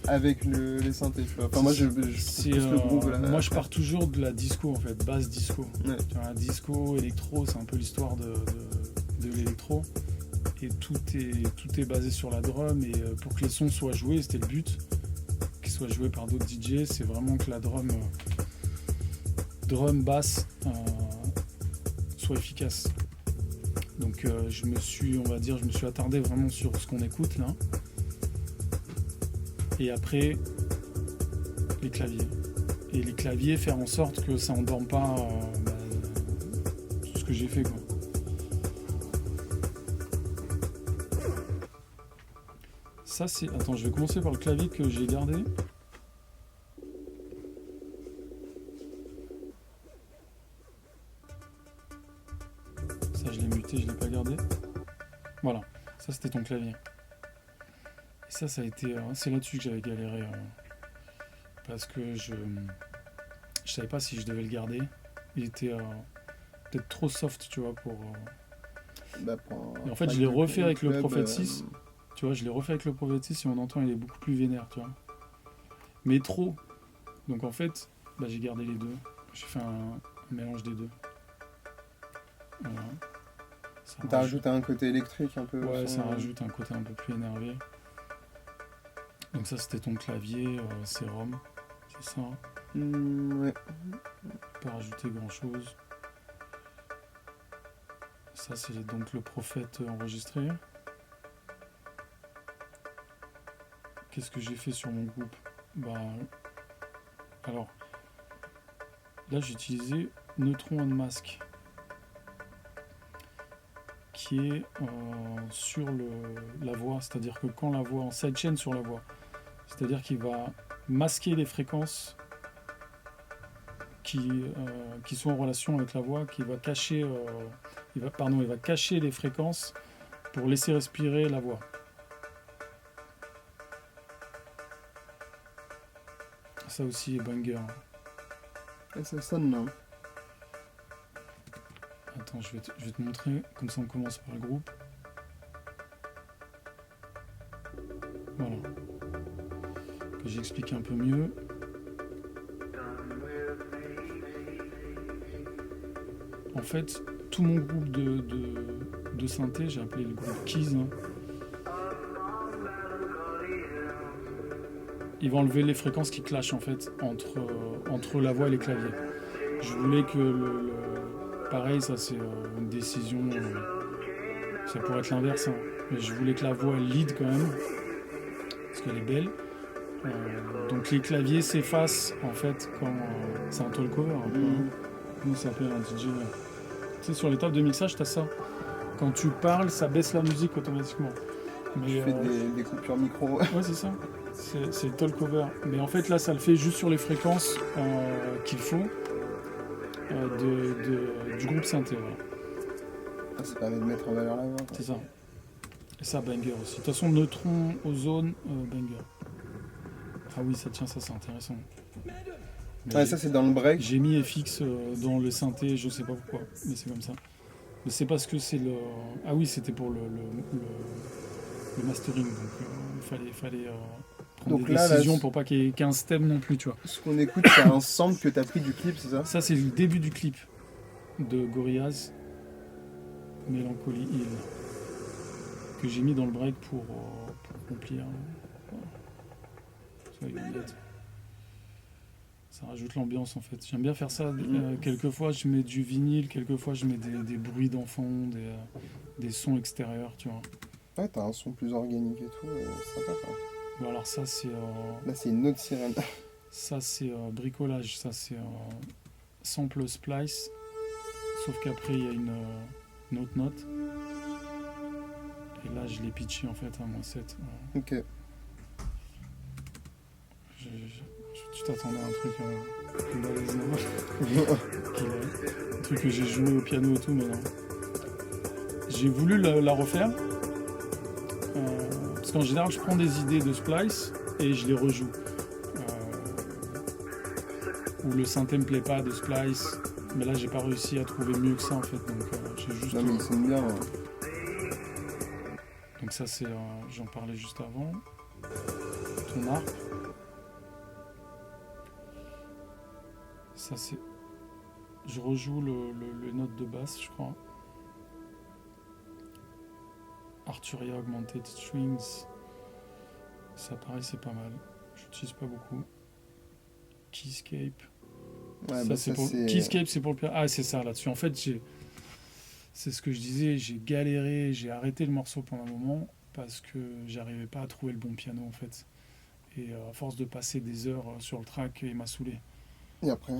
avec les synthés, tu vois. Enfin moi je plus le groove là. Moi je pars toujours de la disco en fait, basse disco. Ouais. Tu vois, disco, électro, c'est un peu l'histoire de l'électro. Et tout est basé sur la drum, et pour que les sons soient joués, c'était le but, qu'ils soient joués par d'autres DJ, c'est vraiment que la drum basse soit efficace. Donc je me suis attardé vraiment sur ce qu'on écoute là, et après les claviers, faire en sorte que ça endorme pas tout ce que j'ai fait, quoi. Ça c'est... Attends, je vais commencer par le clavier que j'ai gardé. Ça je l'ai muté, je l'ai pas gardé. Voilà, ça c'était ton clavier. Et ça a été... c'est là-dessus que j'avais galéré. Parce que je savais pas si je devais le garder. Il était peut-être trop soft, tu vois, pour... Et en fait je l'ai refait avec le Prophet 6. Tu vois, je l'ai refait avec le Prophet 6 et on entend, il est beaucoup plus vénère, tu vois. Mais trop. Donc en fait, j'ai gardé les deux. J'ai fait un mélange des deux. Voilà. T'as rajouté un côté électrique un peu. Ouais, ça rajoute un côté un peu plus énervé. Donc ça, c'était ton clavier, Serum. C'est ça. Ouais. Pas rajouter grand-chose. Ça, c'est donc le Prophète enregistré. qu'est-ce que j'ai fait sur mon groupe? Alors, là j'ai utilisé Neutron on Mask, qui est sur la voix, c'est-à-dire que quand la voix en sidechain sur la voix, c'est-à-dire qu'il va masquer les fréquences qui sont en relation avec la voix, qui va cacher, il va cacher les fréquences pour laisser respirer la voix. Ça aussi est banger. Et ça sonne là. Attends, je vais te montrer, comme ça on commence par le groupe. Voilà. Que j'explique un peu mieux. En fait, tout mon groupe de synthé, j'ai appelé le groupe Keys, hein. Il va enlever les fréquences qui clashent en fait entre la voix et les claviers. Je voulais que pareil, ça c'est une décision, ça pourrait être l'inverse, hein. Mais je voulais que la voix elle lead quand même, parce qu'elle est belle. Donc les claviers s'effacent en fait quand c'est un tall cover un peu. Comment ça s'appelle un DJ? Tu sais, sur les tables de mixage, t'as ça. Quand tu parles, ça baisse la musique automatiquement. Mais, je fais des coupures micro. Ouais, c'est ça. C'est le tall cover. Mais en fait, là, ça le fait juste sur les fréquences qu'il faut du groupe synthé. Voilà. Ça permet de mettre en valeur la voix. C'est ça. Et ça, banger aussi. De toute façon, Neutron, Ozone, banger. Ah oui, ça tient, ça c'est intéressant. Ouais, ça c'est dans le break. J'ai mis FX dans le synthé, je sais pas pourquoi, mais c'est comme ça. Mais c'est parce que c'est le... Ah oui, c'était pour le mastering, donc il fallait prendre donc des décisions pour pas qu'il y ait 15 thèmes non plus, tu vois. Ce qu'on écoute, c'est un sample que tu as pris du clip, c'est ça? Ça, c'est le début du clip de Gorillaz, Melancholy Hill, que j'ai mis dans le break pour remplir. Soyez honnête. Ça rajoute l'ambiance en fait. J'aime bien faire ça. Quelquefois, je mets du vinyle, quelquefois, je mets des bruits d'enfants, des sons extérieurs, tu vois. Ouais, t'as un son plus organique et tout, sympa quoi. Bon, alors ça, c'est... Là, c'est une autre sirène. Ça, c'est bricolage. Ça, c'est sample splice. Sauf qu'après, il y a une autre note. Et là, je l'ai pitché en fait à -7. Ok. Tu t'attendais à un truc plus balèze, un truc que j'ai joué au piano et tout, mais non. J'ai voulu la refaire. Parce qu'en général, je prends des idées de splice et je les rejoue. Ou le synthé me plaît pas de splice, mais là j'ai pas réussi à trouver mieux que ça en fait. Donc j'ai juste. Non mais ils sont bien. Donc ça c'est, j'en parlais juste avant. Ton harpe. Ça c'est. Je rejoue le note de basse, je crois. Arturia Augmented Strings. Ça pareil c'est pas mal. J'utilise pas beaucoup. Keyscape. Ouais, ça, c'est pour... Keyscape c'est pour le piano. Ah c'est ça là-dessus. En fait c'est ce que je disais, j'ai galéré, j'ai arrêté le morceau pendant un moment parce que j'arrivais pas à trouver le bon piano en fait. Et à force de passer des heures sur le track, il m'a saoulé. Et après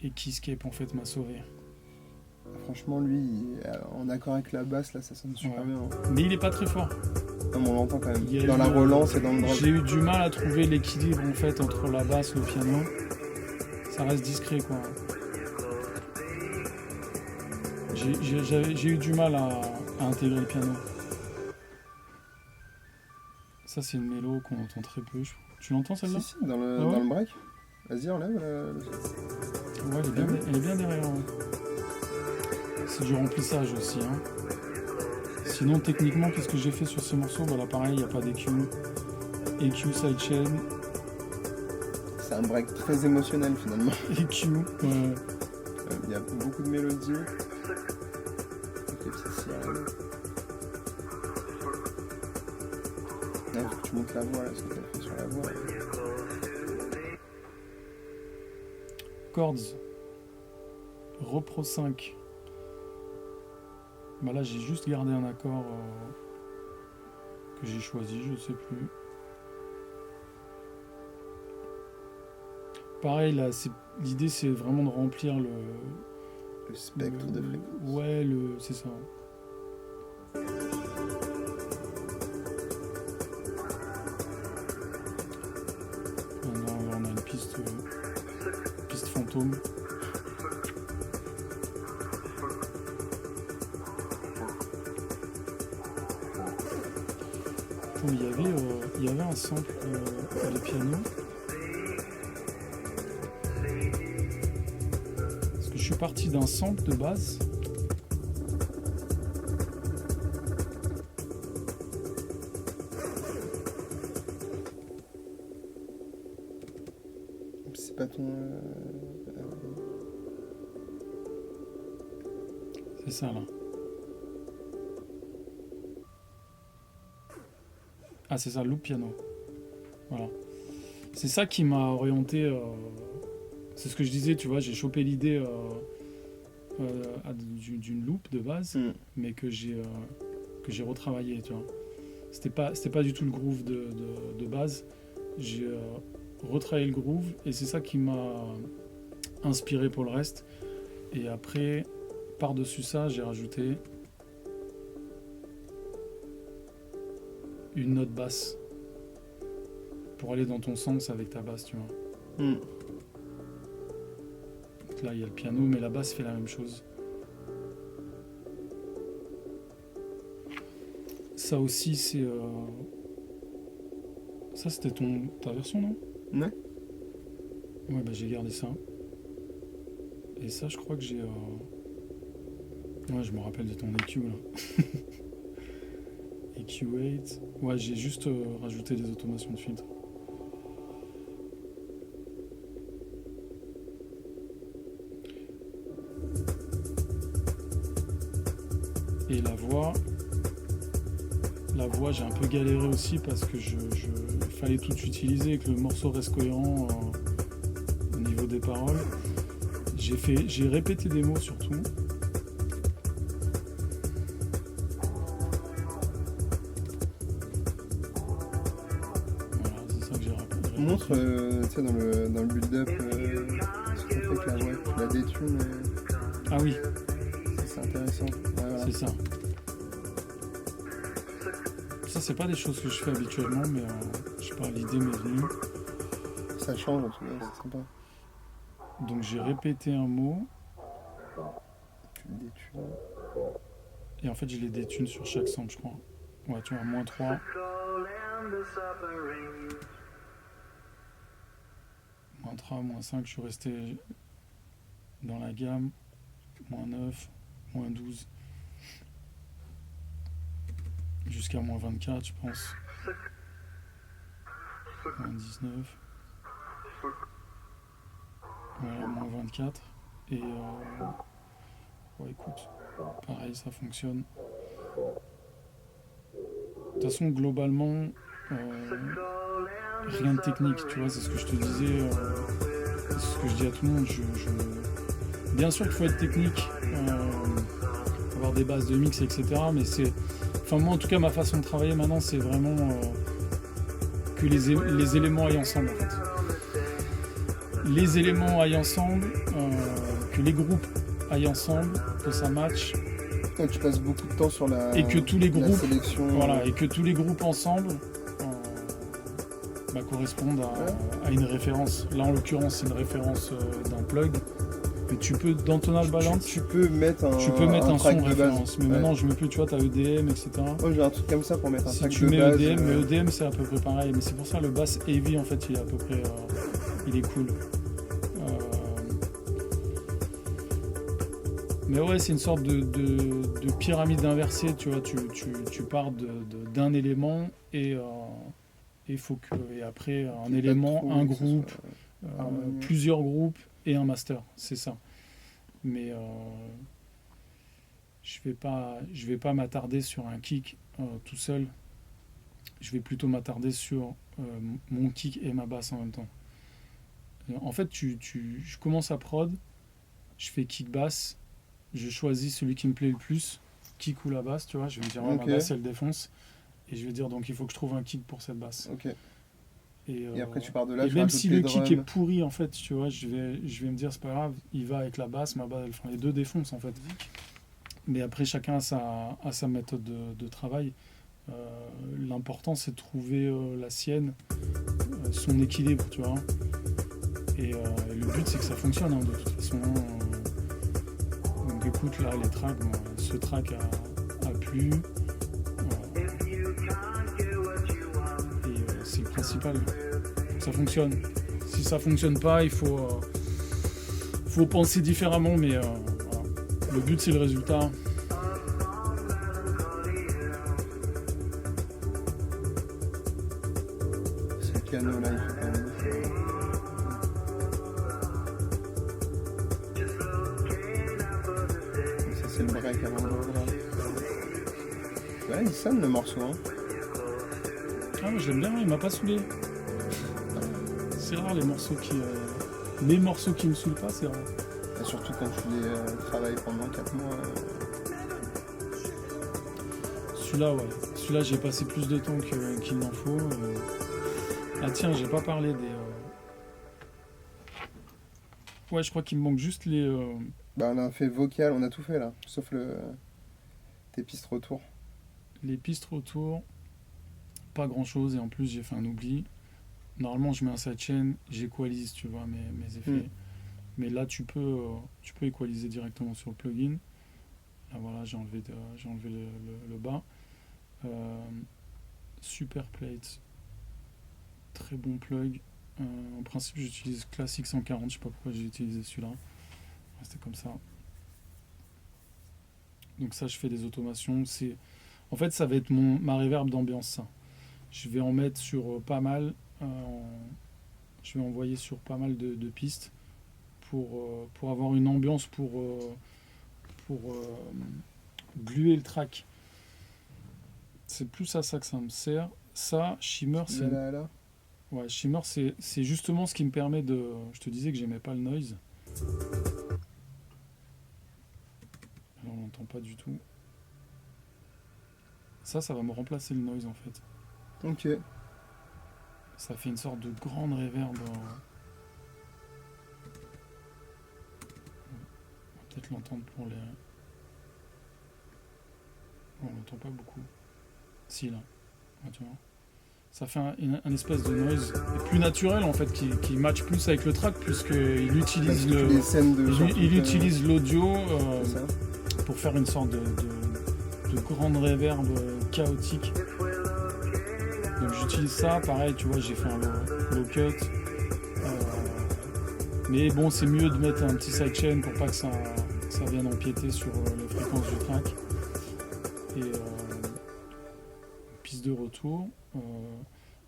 et Keyscape en fait m'a sauvé. Franchement lui, en accord avec la basse là, ça sonne super bien. Mais il est pas très fort. Non, mais on l'entend quand même. Dans la relance et dans le drop. J'ai eu du mal à trouver l'équilibre en fait entre la basse et le piano. Ça reste discret quoi. J'ai eu du mal à intégrer le piano. Ça c'est une mélo qu'on entend très peu. Tu l'entends celle-là? Si, dans le break. Vas-y, enlève. Ouais, elle est bien derrière. Ouais. C'est du remplissage aussi. Hein. Sinon, techniquement, qu'est-ce que j'ai fait sur ce morceau? Bah là, pareil, il n'y a pas d'EQ. EQ sidechain. C'est un break très émotionnel finalement. EQ. Il y a beaucoup de mélodies. Là, faut que tu montes la voix, là, ce que tu as fait sur la voix. Chords. Repro 5. Bah là, j'ai juste gardé un accord que j'ai choisi, je sais plus. Pareil, là, l'idée c'est vraiment de remplir Le spectre de fréquence. Ouais, c'est ça. On a une piste fantôme. Bon, il y avait un sample de piano. Parce que je suis parti d'un sample de base. C'est pas ton... C'est ça là. Ah, c'est ça, loop piano. Voilà. C'est ça qui m'a orienté. C'est ce que je disais, tu vois, j'ai chopé l'idée d'une loop de base, mais que j'ai retravaillé, tu vois. C'était pas du tout le groove de base. J'ai retravaillé le groove et c'est ça qui m'a inspiré pour le reste. Et après, par-dessus ça, j'ai rajouté une note basse pour aller dans ton sens avec ta basse, tu vois. Donc là, il y a le piano, mais la basse fait la même chose. Ça aussi, c'est... Ça, c'était ta version, non? Ouais. Ouais, bah j'ai gardé ça. Et ça, je crois que j'ai... Ouais, je me rappelle de ton EQ, là. EQ8. Ouais, j'ai juste rajouté des automations de filtres. Et la voix, j'ai un peu galéré aussi parce que il fallait tout utiliser et que le morceau reste cohérent au niveau des paroles. J'ai répété des mots surtout. Voilà, c'est ça que j'ai répété. Montre, tu sais, dans le build-up, ce qu'on fait avec la voix, la détune. Ah oui, C'est intéressant. Ouais, voilà. c'est ça. Ça, c'est pas des choses que je fais habituellement, mais je sais pas, l'idée m'est venue. Ça change en tout cas, c'est sympa. Donc j'ai répété un mot, Tu le détunes. et en fait je les détune sur chaque sample, je crois. Ouais, tu vois, -3, -3, -5, je suis resté dans la gamme, -9, -12, jusqu'à -24, je pense. -19. Voilà, -24. Et ouais, écoute, pareil, ça fonctionne. De toute façon, globalement, rien de technique, tu vois, c'est ce que je te disais, c'est ce que je dis à tout le monde. Bien sûr qu'il faut être technique, avoir des bases de mix, etc. Mais c'est. Enfin, moi, en tout cas, ma façon de travailler maintenant, c'est vraiment que les éléments aillent ensemble, en fait. Les éléments aillent ensemble, que les groupes aillent ensemble, que ça match. Toi, tu passes beaucoup de temps sur la, et que tous les la groupes, sélection. voilà, et que tous les groupes ensemble correspondent à une référence. Là, en l'occurrence, c'est une référence d'un plug. Mais tu peux, dans Tonal Balance, Tu peux mettre un son track de base. référence. Mais Ouais. maintenant, je mets plus, tu vois, t'as EDM, etc. Moi, j'ai un truc comme ça pour mettre un Si track tu de mets base. EDM, mais EDM, c'est à peu près pareil. Mais c'est pour ça, le bass heavy, en fait, il est à peu près... il est cool. Mais ouais, c'est une sorte de pyramide inversée, tu vois, tu pars d'un élément et faut que, et après un élément, trop un que ce groupe, soit harmonieux. plusieurs groupes et un master, c'est ça. Mais je vais pas m'attarder sur un kick tout seul. Je vais plutôt m'attarder sur mon kick et ma basse en même temps. En fait, je commence à prod, je fais kick basse. Je choisis celui qui me plaît le plus, kick ou la basse, tu vois, je vais me dire, ouais, Ok. ma basse, elle défonce. et je vais dire donc il faut que je trouve un kick pour cette basse. Ok. Et après tu pars de là, et tu même rajoutes si les le kick est drums. pourri en fait, tu vois, je vais me dire c'est pas grave, il va avec la basse, ma basse, enfin, les deux défoncent en fait. Mais après chacun a sa méthode de travail. L'important c'est de trouver la sienne, son équilibre, tu vois. Et le but c'est que ça fonctionne de toute façon. Donc écoute là les tracks, bon, ce track a plu. Et c'est le principal. Ça fonctionne. Si ça fonctionne pas, il faut penser différemment, mais voilà. Le but c'est le résultat. C'est le piano là, il faut quand même. Ça c'est le break avant le drame. Ouais, il sonne le morceau. Hein. Ah, je l'aime bien, il m'a pas saoulé. C'est rare les morceaux les morceaux qui me saoulent pas, c'est rare. Et surtout quand tu les travailles pendant 4 mois. Celui-là, ouais. Celui-là, j'ai passé plus de temps qu'il n'en faut. Ah tiens, j'ai pas parlé des... Ouais, je crois qu'il me manque juste les... Bah on a fait vocal, on a tout fait là, sauf tes pistes retour. Les pistes retour. Pas grand-chose, et en plus j'ai fait un oubli. Normalement, je mets un sidechain, j'équalise, tu vois, mes effets. Mais là, tu peux équaliser directement sur le plugin. Là, voilà, j'ai enlevé le bas. Super Plate. Très bon plug. En principe, j'utilise Classic 140. Je sais pas pourquoi j'ai utilisé celui-là. C'était comme ça. Donc ça, je fais des automations. En fait, ça va être ma reverb d'ambiance, ça. Je vais en mettre sur pas mal. Je vais envoyer sur pas mal de pistes pour avoir une ambiance, pour gluer le track. C'est plus à ça que ça me sert. Ça, Shimmer, c'est... Là. Ouais, Shimmer, c'est justement ce qui me permet de... Je te disais que j'aimais pas le noise. Alors, on n'entend pas du tout. Ça va me remplacer le noise, en fait. Ok. Ça fait une sorte de grande reverb. On va peut-être l'entendre pour les... On l'entend pas beaucoup. Si, là. Ouais, tu vois. Ça fait un espèce de noise plus naturel, en fait, qui match plus avec le track, puisqu'il utilise il utilise l'audio pour faire une sorte de grande reverb chaotique. Donc j'utilise ça, pareil, tu vois, j'ai fait un low cut. Mais bon, c'est mieux de mettre un petit sidechain pour pas que ça vienne empiéter sur les fréquences du track. Et piste de retour.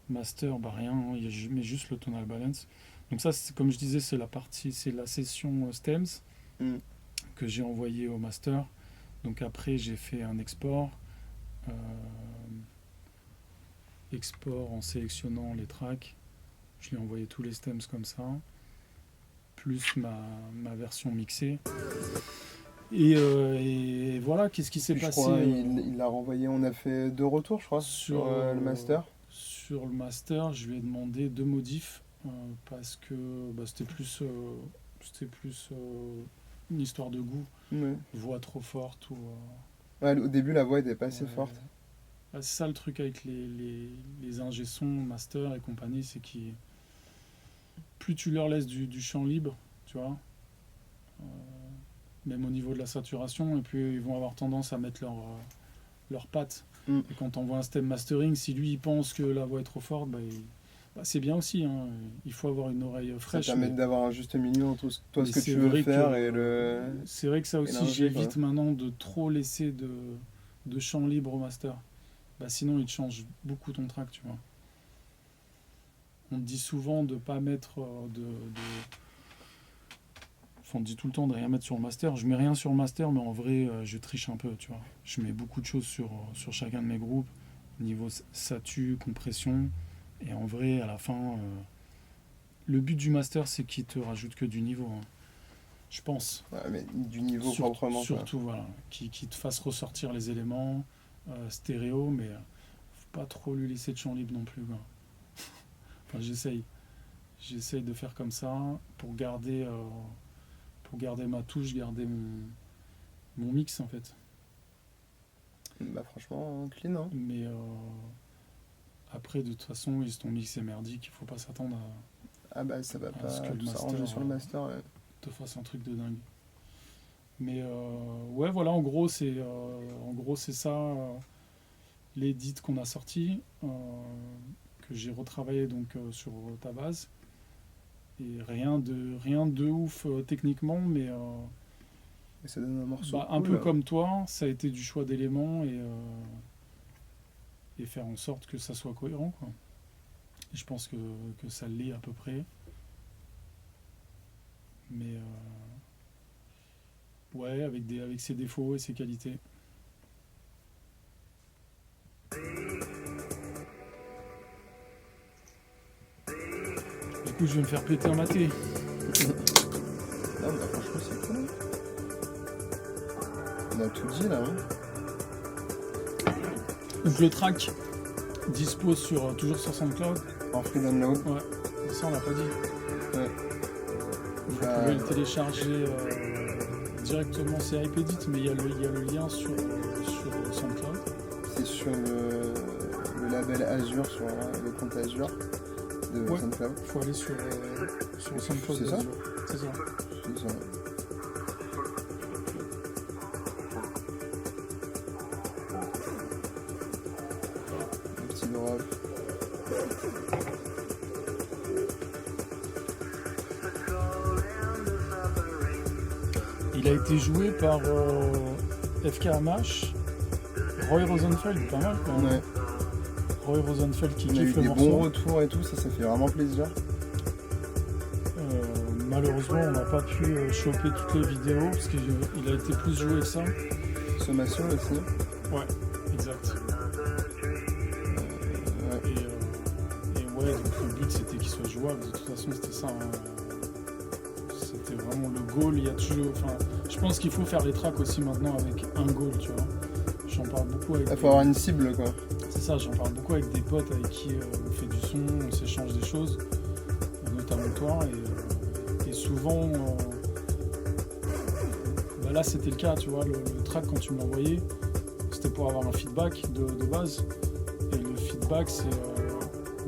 Master, bah rien, hein, je mets juste le tonal balance. Donc ça, comme je disais, c'est la session stems que j'ai envoyée au master. Donc après, j'ai fait un export. Export en sélectionnant les tracks. Je lui ai envoyé tous les stems comme ça. Plus ma version mixée. Et voilà, qu'est-ce qui s'est passé? Il l'a renvoyé, on a fait 2 retours, je crois, sur le master. Sur le master, je lui ai demandé 2 modifs parce que c'était plus une histoire de goût. Ouais. Voix trop forte ou... Ouais, au début, la voix était pas assez forte. C'est ça le truc avec les ingé sons, master et compagnie, c'est que plus tu leur laisses du champ libre, tu vois, même au niveau de la saturation, et puis ils vont avoir tendance à mettre leurs pattes. Et quand on voit un stem mastering, si lui il pense que la voix est trop forte, c'est bien aussi. Hein. Il faut avoir une oreille fraîche. Ça permet d'avoir un juste milieu entre ce que tu veux faire et le... C'est vrai que ça aussi, j'évite maintenant de trop laisser de champ libre au master. Sinon, il te change beaucoup ton track, tu vois. On te dit souvent de pas mettre Enfin, on te dit tout le temps de rien mettre sur le master. Je mets rien sur le master, mais en vrai, je triche un peu, tu vois. Je mets beaucoup de choses sur chacun de mes groupes, niveau satu, compression. Et en vrai, à la fin, le but du master, c'est qu'il te rajoute que du niveau. Hein. Je pense. Ouais, mais du niveau proprement. Surtout, voilà. Qui te fasse ressortir les éléments stéréo, mais pas trop lui laisser de champ libre non plus, quoi. Enfin, j'essaye de faire comme ça pour garder ma touche, garder mon mix en fait. Bah franchement, clean, hein. Mais après, de toute façon, si ton mix est merdique, il faut pas s'attendre Ah bah ça va pas ce que le tout master, s'arranger sur le master. Ouais. te fasse un truc de dingue. Mais ouais, voilà, en gros, c'est ça, l'édit qu'on a sorti, que j'ai retravaillé donc sur ta base. Et rien de ouf techniquement, mais Et ça donne un morceau. bah, un cool, peu là. comme toi, ça a été du choix d'éléments et faire en sorte que ça soit cohérent, quoi. Et je pense que ça l'est à peu près. Mais ouais, avec ses défauts et ses qualités. Du coup, je vais me faire péter un maté. Non, bah franchement c'est cool. On a tout dit là, hein. Donc le track dispose toujours sur SoundCloud. En free download. Ouais, ça on l'a pas dit. Ouais. Vous Bah, pouvez le télécharger directement, c'est iPedit, mais il y a le lien sur SoundCloud. c'est sur le label Azure, sur le compte Azure de Ouais. SoundCloud. Il faut aller sur SoundCloud. C'est ça d'Azure. C'est ça. C'est ça. Un petit drop. Il a été joué par FKMH, Roy Rosenfeld, pas mal quand même. Ouais. Roy Rosenfeld qui On a eu kiffe le des morceau. bons retours et tout, ça fait vraiment plaisir. Malheureusement, on n'a pas pu choper toutes les vidéos parce qu'il a été plus joué que ça. Sommation aussi. Ouais, exact. Ouais. Et ouais, donc le but c'était qu'il soit jouable. De toute façon, c'était ça, hein. C'était vraiment le goal. Il y a toujours, enfin, je pense qu'il faut faire les tracks aussi maintenant avec un goal, tu vois. J'en parle beaucoup avec. Il faut avoir une cible quoi. C'est ça, j'en parle beaucoup avec des potes avec qui on fait du son, on s'échange des choses, notamment toi. Et souvent, bah là c'était le cas, tu vois, le track quand tu me l'as envoyé, c'était pour avoir un feedback de base. Et le feedback c'est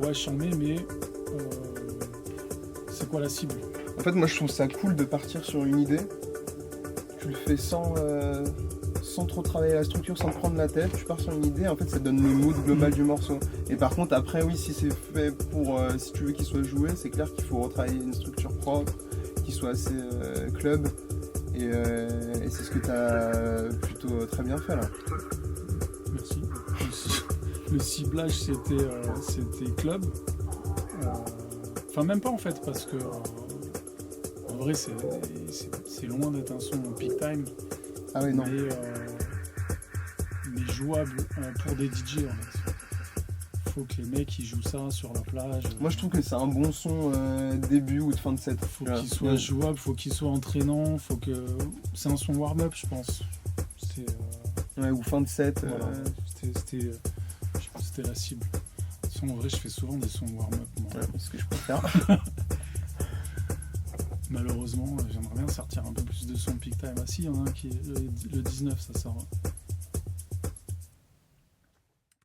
ouais, j'en mets, mais c'est quoi la cible? En fait, moi je trouve ça cool de partir sur une idée. Tu le fais sans trop travailler la structure, sans te prendre la tête. Tu pars sur une idée, en fait ça donne le mood global du morceau. Et par contre, après, oui, si c'est fait pour. Si tu veux qu'il soit joué, c'est clair qu'il faut retravailler une structure propre, qui soit assez club. Et c'est ce que tu as plutôt très bien fait là. Merci. Le ciblage c'était club. Enfin même pas en fait parce que en vrai c'est loin d'être un son peak time. Ah oui, non. Mais jouable pour des DJ en fait. Faut que les mecs ils jouent ça sur la plage. Moi je trouve que c'est un bon son début ou de fin de set. Faut qu'il soit jouable, faut qu'il soit entraînant, c'est un son warm-up je pense. Ouais, ou fin de set. Voilà. C'était la cible. De toute façon, en vrai je fais souvent des sons warm-up moi. Ouais, c'est ce que je préfère. Malheureusement, j'aimerais bien sortir un peu plus de son peak time. Ah si, il y en a un qui est le 19, ça sort.